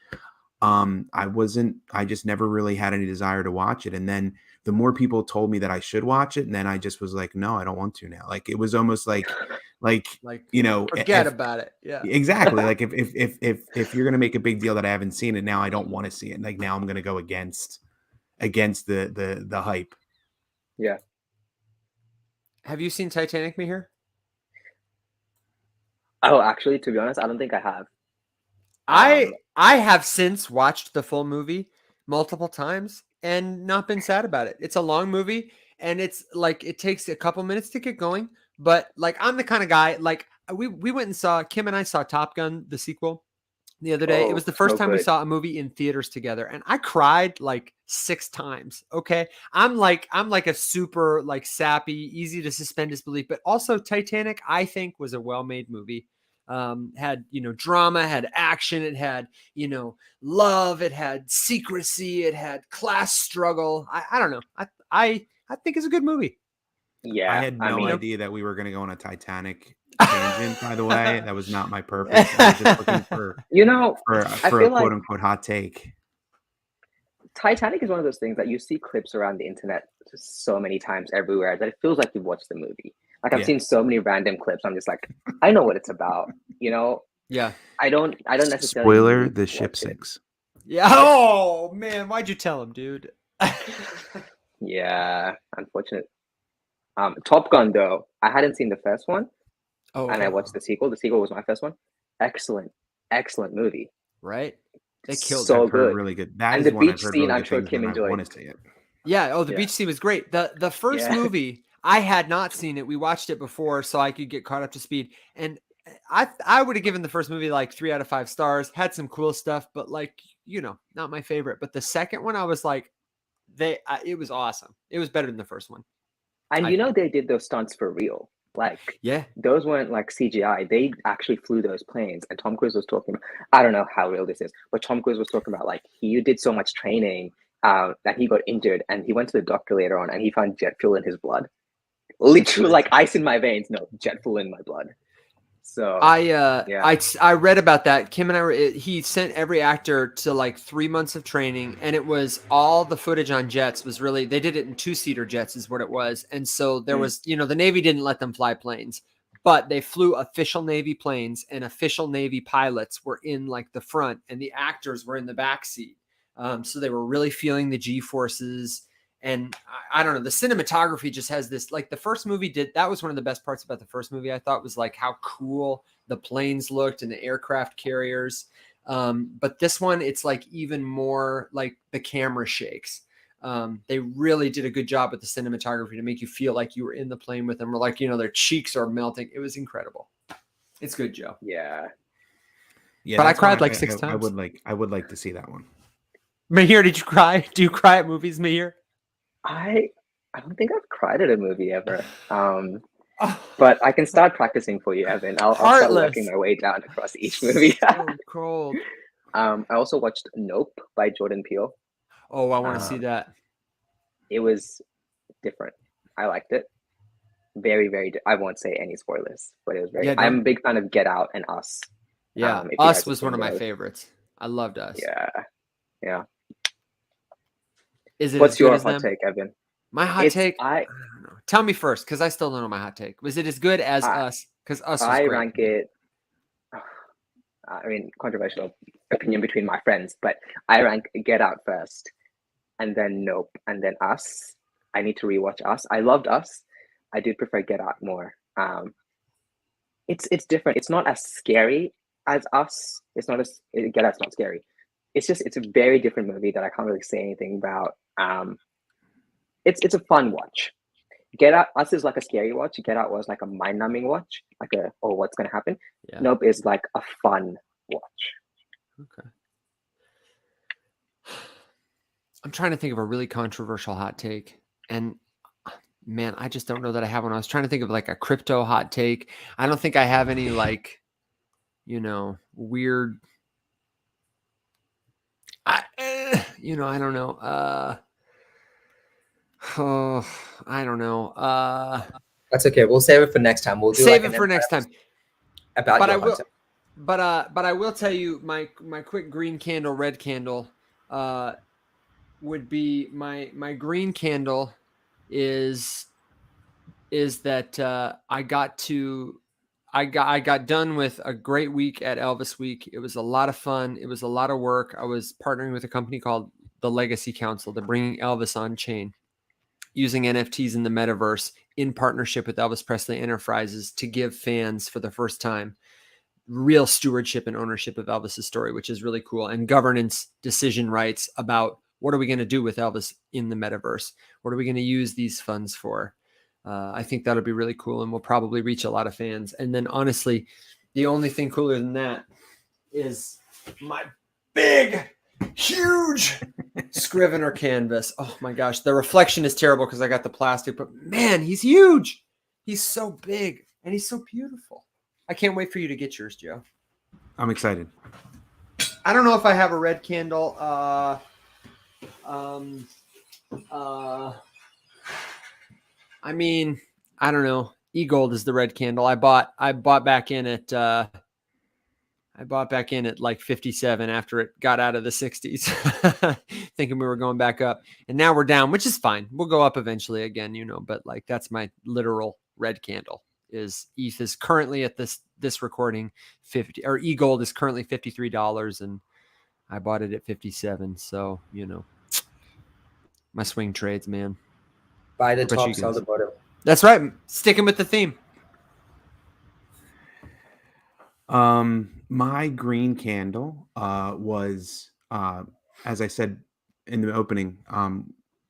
I just never really had any desire to watch it. And then the more people told me that I should watch it, and then I just was like, no, I don't want to now. Like it was almost like forget about it. Yeah, exactly. Like if you're gonna make a big deal that I haven't seen it, now I don't want to see it. Like now I'm gonna go against the hype. Yeah. Have you seen Titanic, Mihir? Oh, actually, to be honest, I don't think I have. I have since watched the full movie multiple times and not been sad about it. It's a long movie, and it's like it takes a couple minutes to get going. But like I'm the kind of guy, like we went and saw, Kim and I saw Top Gun, the sequel, the other day. It was the first time we saw a movie in theaters together, and I cried like 6 times. Okay. I'm like a super like sappy, easy to suspend disbelief, but also Titanic, I think, was a well-made movie. Had, drama, had action, it had, love, it had secrecy, it had class struggle. I don't know. I think it's a good movie. Yeah. I had no idea that we were going to go on a Titanic tangent, by the way. That was not my purpose. I was just looking for, for a quote unquote hot take. Titanic is one of those things that you see clips around the internet so many times everywhere that it feels like you've watched the movie. Like I've seen so many random clips. I'm just like, I know what it's about, Yeah. I don't necessarily. Spoiler: the ship sinks. Yeah. Oh man, why'd you tell him, dude? Yeah, unfortunate. Top Gun though, I hadn't seen the first one. Oh. Okay. And I watched the sequel. The sequel was my first one. Excellent movie. Right? They killed so it. Good. Really good. That and is the one beach I've heard scene, really I'm sure Kim enjoyed. I want to see it. Yeah. Oh, the beach scene was great. The first movie, I had not seen it. We watched it before so I could get caught up to speed. And I would have given the first movie like 3 out of 5 stars. Had some cool stuff, but like, not my favorite. But the second one, I was like, it was awesome. It was better than the first one. And they did those stunts for real. Like, those weren't like CGI. They actually flew those planes. And Tom Cruise was talking about, I don't know how real this is, but Tom Cruise was talking about like he did so much training that he got injured, and he went to the doctor later on and he found jet fuel in his blood. Literally like ice in my veins. No, jet fuel in my blood. So I read about that. Kim and I he sent every actor to like 3 months of training, and it was all the footage on jets was really, they did it in 2-seater jets is what it was. And so there was, the Navy didn't let them fly planes, but they flew official Navy planes, and official Navy pilots were in like the front and the actors were in the back seat. So they were really feeling the G-forces. And I don't know, the cinematography just has this, like the first movie that was one of the best parts about the first movie, I thought, was like how cool the planes looked and the aircraft carriers. But this one, it's like even more like the camera shakes. They really did a good job with the cinematography to make you feel like you were in the plane with them, or like, their cheeks are melting. It was incredible. It's good, Joe. Yeah. But I cried like 6 times. I would like to see that one. Mahir, did you cry? Do you cry at movies, Mahir? I don't think I've cried at a movie ever. But I can start practicing for you, Evan. I'll start working my way down across each movie. So cold. I also watched Nope by Jordan Peele. Oh, I want to see that. It was different. I liked it. Very, very. I won't say any spoilers, but it was very. I'm a big fan of Get Out and Us. Yeah, Us was one of my favorites. I loved Us. Yeah. Is it as What's good your as hot them? take, Evan? My hot take? I don't know. Tell me first, because I still don't know my hot take. Was it as good as I, Us? Because Us was I great. rank it. I mean, controversial opinion between my friends, but I rank Get Out first, and then Nope, and then Us. I need to rewatch Us. I loved Us. I did prefer Get Out more. It's different. It's not as scary as Us. It's not as Get Out's not scary. It's a very different movie that I can't really say anything about. It's a fun watch. Get Out Us is like a scary watch. Get Out was like a mind numbing watch, like a oh what's gonna happen. Yeah. Nope is like a fun watch. Okay. I'm trying to think of a really controversial hot take, and man, I just don't know that I have one. I was trying to think of like a crypto hot take. I don't think I have any like, weird. I don't know. Oh, I don't know. That's okay. We'll save it for next time. We'll do Save like it for next time. about But your I will. hot take. But I will tell you my quick green candle, red candle, would be my green candle is that I got done with a great week at Elvis Week. It was a lot of fun. It was a lot of work. I was partnering with a company called the Legacy Council. They're bringing Elvis on chain using NFTs in the metaverse in partnership with Elvis Presley Enterprises to give fans for the first time real stewardship and ownership of Elvis's story, which is really cool, and governance decision rights about what are we going to do with Elvis in the metaverse? What are we going to use these funds for? I think that'll be really cool, and we'll probably reach a lot of fans. And then honestly, the only thing cooler than that is my big, huge Scrivener canvas. Oh my gosh. The reflection is terrible because I got the plastic, but man, he's huge. He's so big and he's so beautiful. I can't wait for you to get yours, Joe. I'm excited. I don't know if I have a red candle. I mean, I don't know. E-Gold is the red candle. I bought back in at like 57 after it got out of the 60s, thinking we were going back up, and now we're down, which is fine. We'll go up eventually again, but like that's my literal red candle. Is ETH is currently at this recording 50, or E-Gold is currently $53, and I bought it at 57. So my swing trades, man. Buy the top, sell the bottom. That's right. Sticking with the theme. My green candle was as I said in the opening,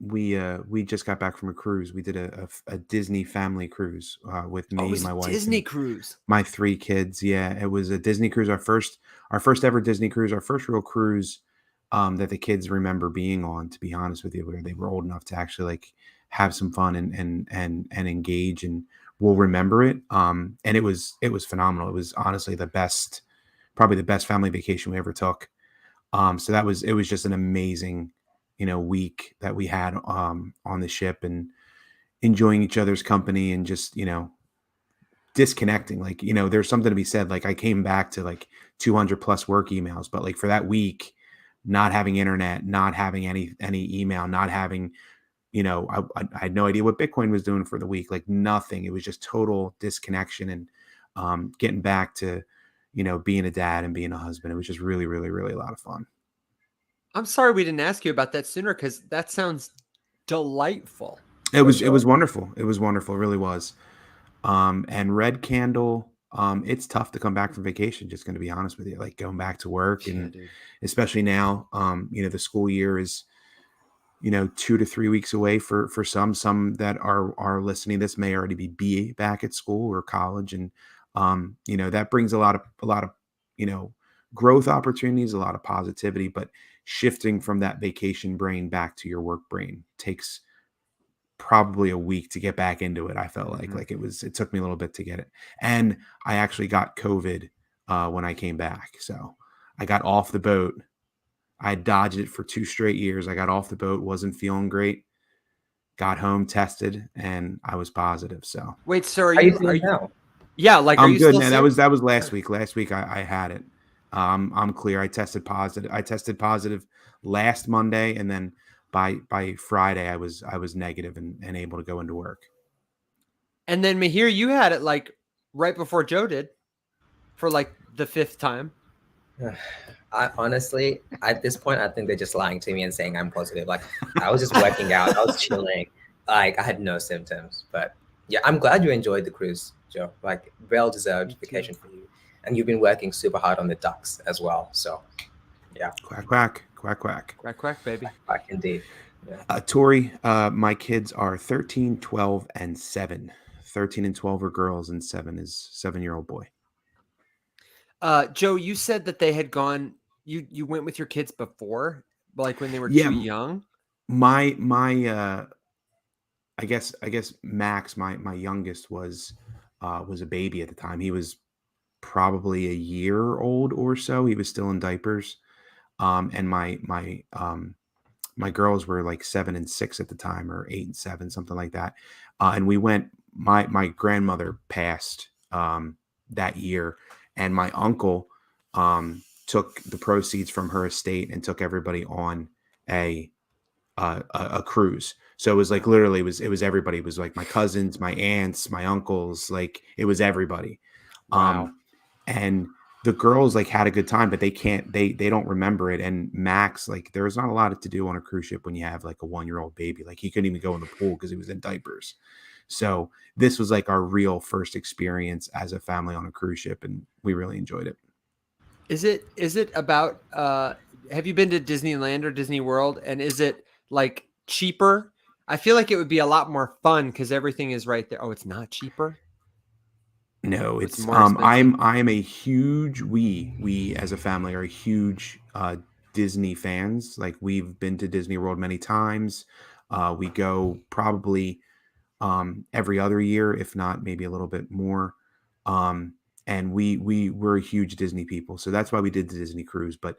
we just got back from a cruise. We did a Disney family cruise with me, my wife, Disney cruise, my 3 kids. Yeah, it was a Disney cruise. Our first ever Disney cruise. Our first real cruise that the kids remember being on. To be honest with you, where they were old enough to actually like have some fun and engage, and we'll remember it. And it was phenomenal. It was honestly probably the best family vacation we ever took. So it was just an amazing week that we had on the ship, and enjoying each other's company, and just disconnecting. Like there's something to be said. Like I came back to like 200 plus work emails, but like for that week, not having internet, not having any email, not having I had no idea what Bitcoin was doing for the week. Like nothing. It was just total disconnection, and getting back to being a dad and being a husband. It was just really, really, really a lot of fun. I'm sorry we didn't ask you about that sooner, because that sounds delightful. It was wonderful. It was wonderful. It really was. And red candle, it's tough to come back from vacation, just going to be honest with you, like going back to work, and especially now, the school year is 2 to 3 weeks away for some that are listening. This may already be back at school or college, and that brings a lot of growth opportunities, a lot of positivity, but shifting from that vacation brain back to your work brain takes probably a week to get back into it. I felt like it took me a little bit to get it. And I actually got COVID when I came back. So I got off the boat. I dodged it for 2 straight years. I got off the boat, wasn't feeling great, got home, tested, and I was positive. So wait, so are you now? Yeah, like I'm good. Still that was last week. Last week I had it. I'm clear. I tested positive. I tested positive last Monday, and then by Friday, I was negative and able to go into work. And then Mahir, you had it like right before Joe did for like the 5th time. I honestly, at this point, I think they're just lying to me and saying I'm positive. Like, I was just working out, I was chilling, like I had no symptoms. But yeah, I'm glad you enjoyed the cruise, Joe. Like, well-deserved vacation for you, and you've been working super hard on the ducks as well. So, yeah, Quack quack quack quack Quack quack, baby. quack indeed. Yeah. Tori, my kids are 13, 12, and 7. 13 and 12 are girls, and 7 is 7-year-old boy. Joe, you said that they had gone. You went with your kids before, like when they were too young. My I guess Max, my youngest, was a baby at the time. He was probably a year old or so. He was still in diapers. And my girls were like 7 and 6 at the time, or 8 and 7, something like that. And we went. My grandmother passed that year, and my uncle took the proceeds from her estate and took everybody on a cruise. So it was like literally it was everybody. It was like my cousins, my aunts, my uncles, like it was everybody. Wow. And the girls like had a good time, but they don't remember it. And Max, like, there was not a lot to do on a cruise ship when you have like a 1-year-old baby. Like, he couldn't even go in the pool because he was in diapers. So this was like our real first experience as a family on a cruise ship, and we really enjoyed it. Is it about have you been to Disneyland or Disney World, and is it like cheaper? I feel like it would be a lot more fun because everything is right there. Oh, it's not cheaper? No, It's it's more expensive? I'm a huge we as a family are huge Disney fans. Like, we've been to Disney World many times. We go probably every other year, if not maybe a little bit more. And we're huge Disney people, so that's why we did the Disney cruise. But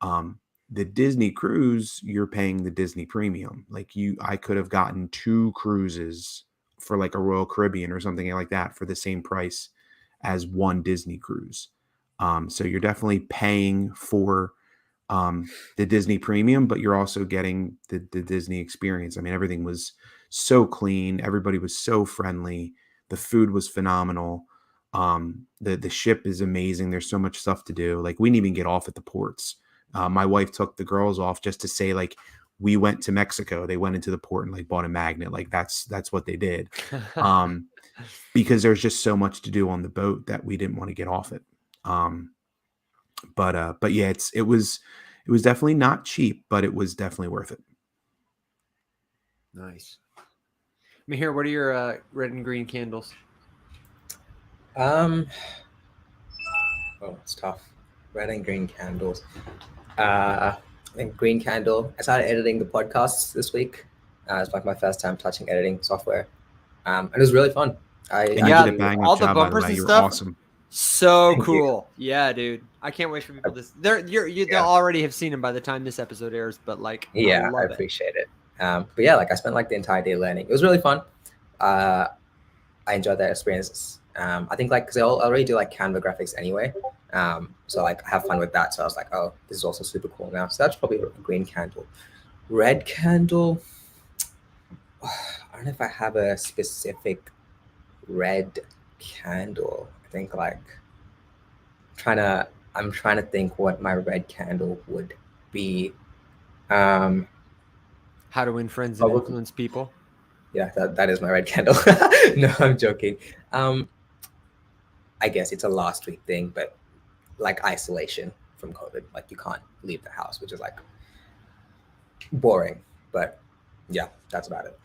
the Disney cruise, you're paying the Disney premium. Like, I could have gotten 2 cruises for like a Royal Caribbean or something like that for the same price as one Disney cruise. So you're definitely paying for the Disney premium, but you're also getting the Disney experience. I mean, everything was so clean. Everybody was so friendly. The food was phenomenal. The ship is amazing. There's so much stuff to do. Like, we didn't even get off at the ports. My wife took the girls off just to say, like, we went to Mexico. They went into the port and like bought a magnet. Like, that's what they did. Because there's just so much to do on the boat that we didn't want to get off it. But yeah, it was definitely not cheap, but it was definitely worth it. Nice. Mahir, what are your red and green candles? Oh, it's tough. Red and green candles. I think green candle. I started editing the podcasts this week. It's like my first time touching editing software, and it was really fun. You did a bang all up the job, by the bumpers way. and You're stuff. awesome. So Thank cool. Yeah, dude. I can't wait for people to. They'll already have seen them by the time this episode airs. But like, yeah, I love it. appreciate it. But yeah, like, I spent like the entire day learning. It was really fun. I enjoyed that experience. I think like because I already do like Canva graphics anyway. So like I have fun with that. So I was like, oh, this is also super cool now. So that's probably a green candle. Red candle. I don't know if I have a specific red candle. I think like I'm trying to think what my red candle would be. How to win friends and influence people. Yeah, that is my red candle. No, I'm joking. I guess it's a last week thing, but like isolation from COVID, like you can't leave the house, which is like boring. But yeah, that's about it.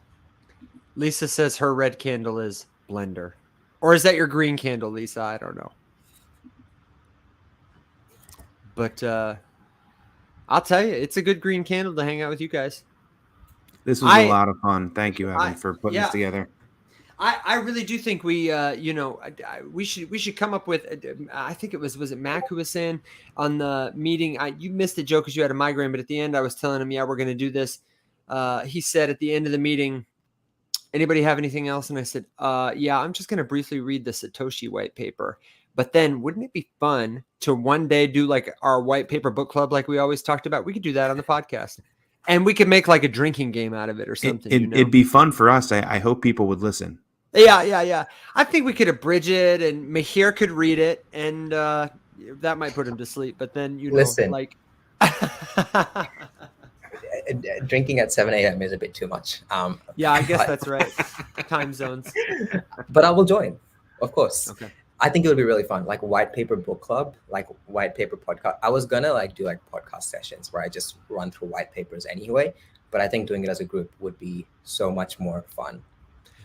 Lisa says her red candle is blender. Or is that your green candle, Lisa? I don't know. But I'll tell you, it's a good green candle to hang out with you guys. This was a lot of fun. Thank you, Evan, for putting this together. I really do think we we should come up with. I think it was it Mac who was saying on the meeting. You missed it, Joe, because you had a migraine. But at the end, I was telling him, yeah, we're going to do this. He said at the end of the meeting, anybody have anything else? And I said, yeah, I'm just going to briefly read the Satoshi white paper. But then wouldn't it be fun to one day do like our white paper book club like we always talked about? We could do that on the podcast. And we could make like a drinking game out of it or something. It'd be fun for us. I hope people would listen. Yeah. I think we could abridge it, and Mahir could read it, and that might put him to sleep. But then Listen. like drinking at 7 a.m. is a bit too much. Yeah, I guess that's right. Time zones. But I will join, of course. Okay. I think it would be really fun, like white paper book club, like white paper podcast. I was gonna like do like podcast sessions where I just run through white papers anyway, but I think doing it as a group would be so much more fun.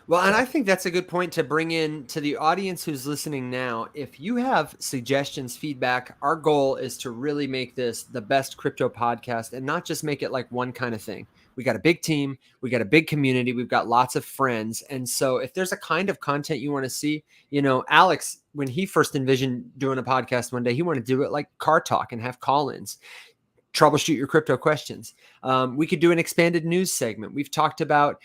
Well, and I think that's a good point to bring in to the audience who's listening now. If you have suggestions, feedback, our goal is to really make this the best crypto podcast and not just make it like one kind of thing. We got a big team. We got a big community. We've got lots of friends. And so if there's a kind of content you want to see, Alex, when he first envisioned doing a podcast one day, he wanted to do it like Car Talk and have call-ins, troubleshoot your crypto questions. We could do an expanded news segment. We've talked about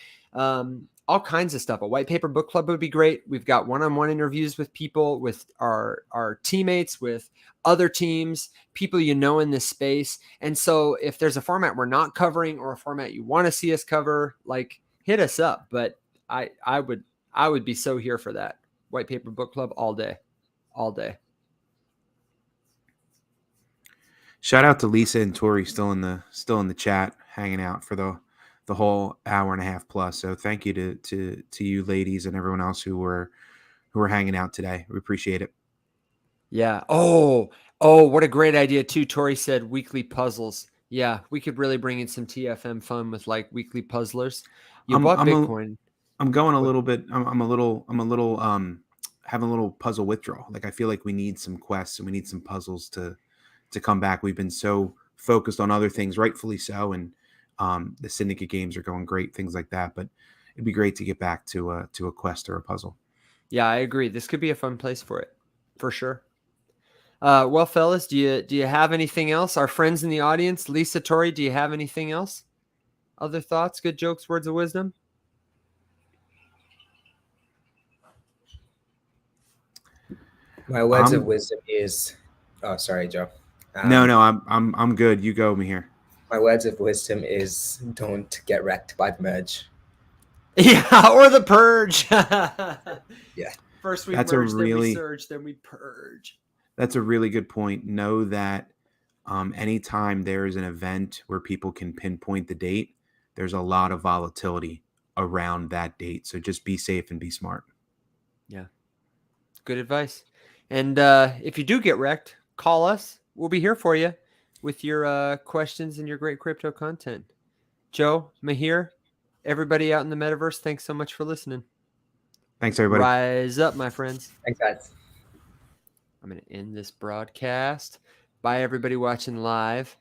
all kinds of stuff. A white paper book club would be great. We've got one-on-one interviews with people, with our teammates, with other teams, people in this space. And so if there's a format we're not covering or a format you want to see us cover, like hit us up. But I would be so here for that. White paper book club all day. Shout out to Lisa and Tori still in the chat, hanging out for the whole hour and a half plus. So thank you to you ladies and everyone else who were hanging out today. We appreciate it. Yeah. Oh, what a great idea too. Tori said weekly puzzles. Yeah, we could really bring in some TFM fun with like weekly puzzlers. You bought Bitcoin. I'm going a little bit. I'm a little having a little puzzle withdrawal. Like I feel like we need some quests and we need some puzzles to come back. We've been so focused on other things, rightfully so, and the syndicate games are going great, things like that. But it'd be great to get back to a quest or a puzzle. Yeah, I agree. This could be a fun place for it, for sure. Well, fellas, do you have anything else? Our friends in the audience, Lisa, Tori, do you have anything else? Other thoughts, good jokes, words of wisdom? My words of wisdom is, oh, sorry, Joe. No, I'm good. You go, Mahir. My words of wisdom is don't get wrecked by the merge. Yeah, or the purge. Yeah. First we merge, then we surge, then we purge. That's a really good point. Know that anytime there is an event where people can pinpoint the date, there's a lot of volatility around that date. So just be safe and be smart. Yeah. Good advice. And if you do get wrecked, call us. We'll be here for you with your questions and your great crypto content. Joe, Mahir, everybody out in the metaverse, thanks so much for listening. Thanks, everybody. Rise up, my friends. Thanks, guys. I'm going to end this broadcast. Bye, everybody watching live.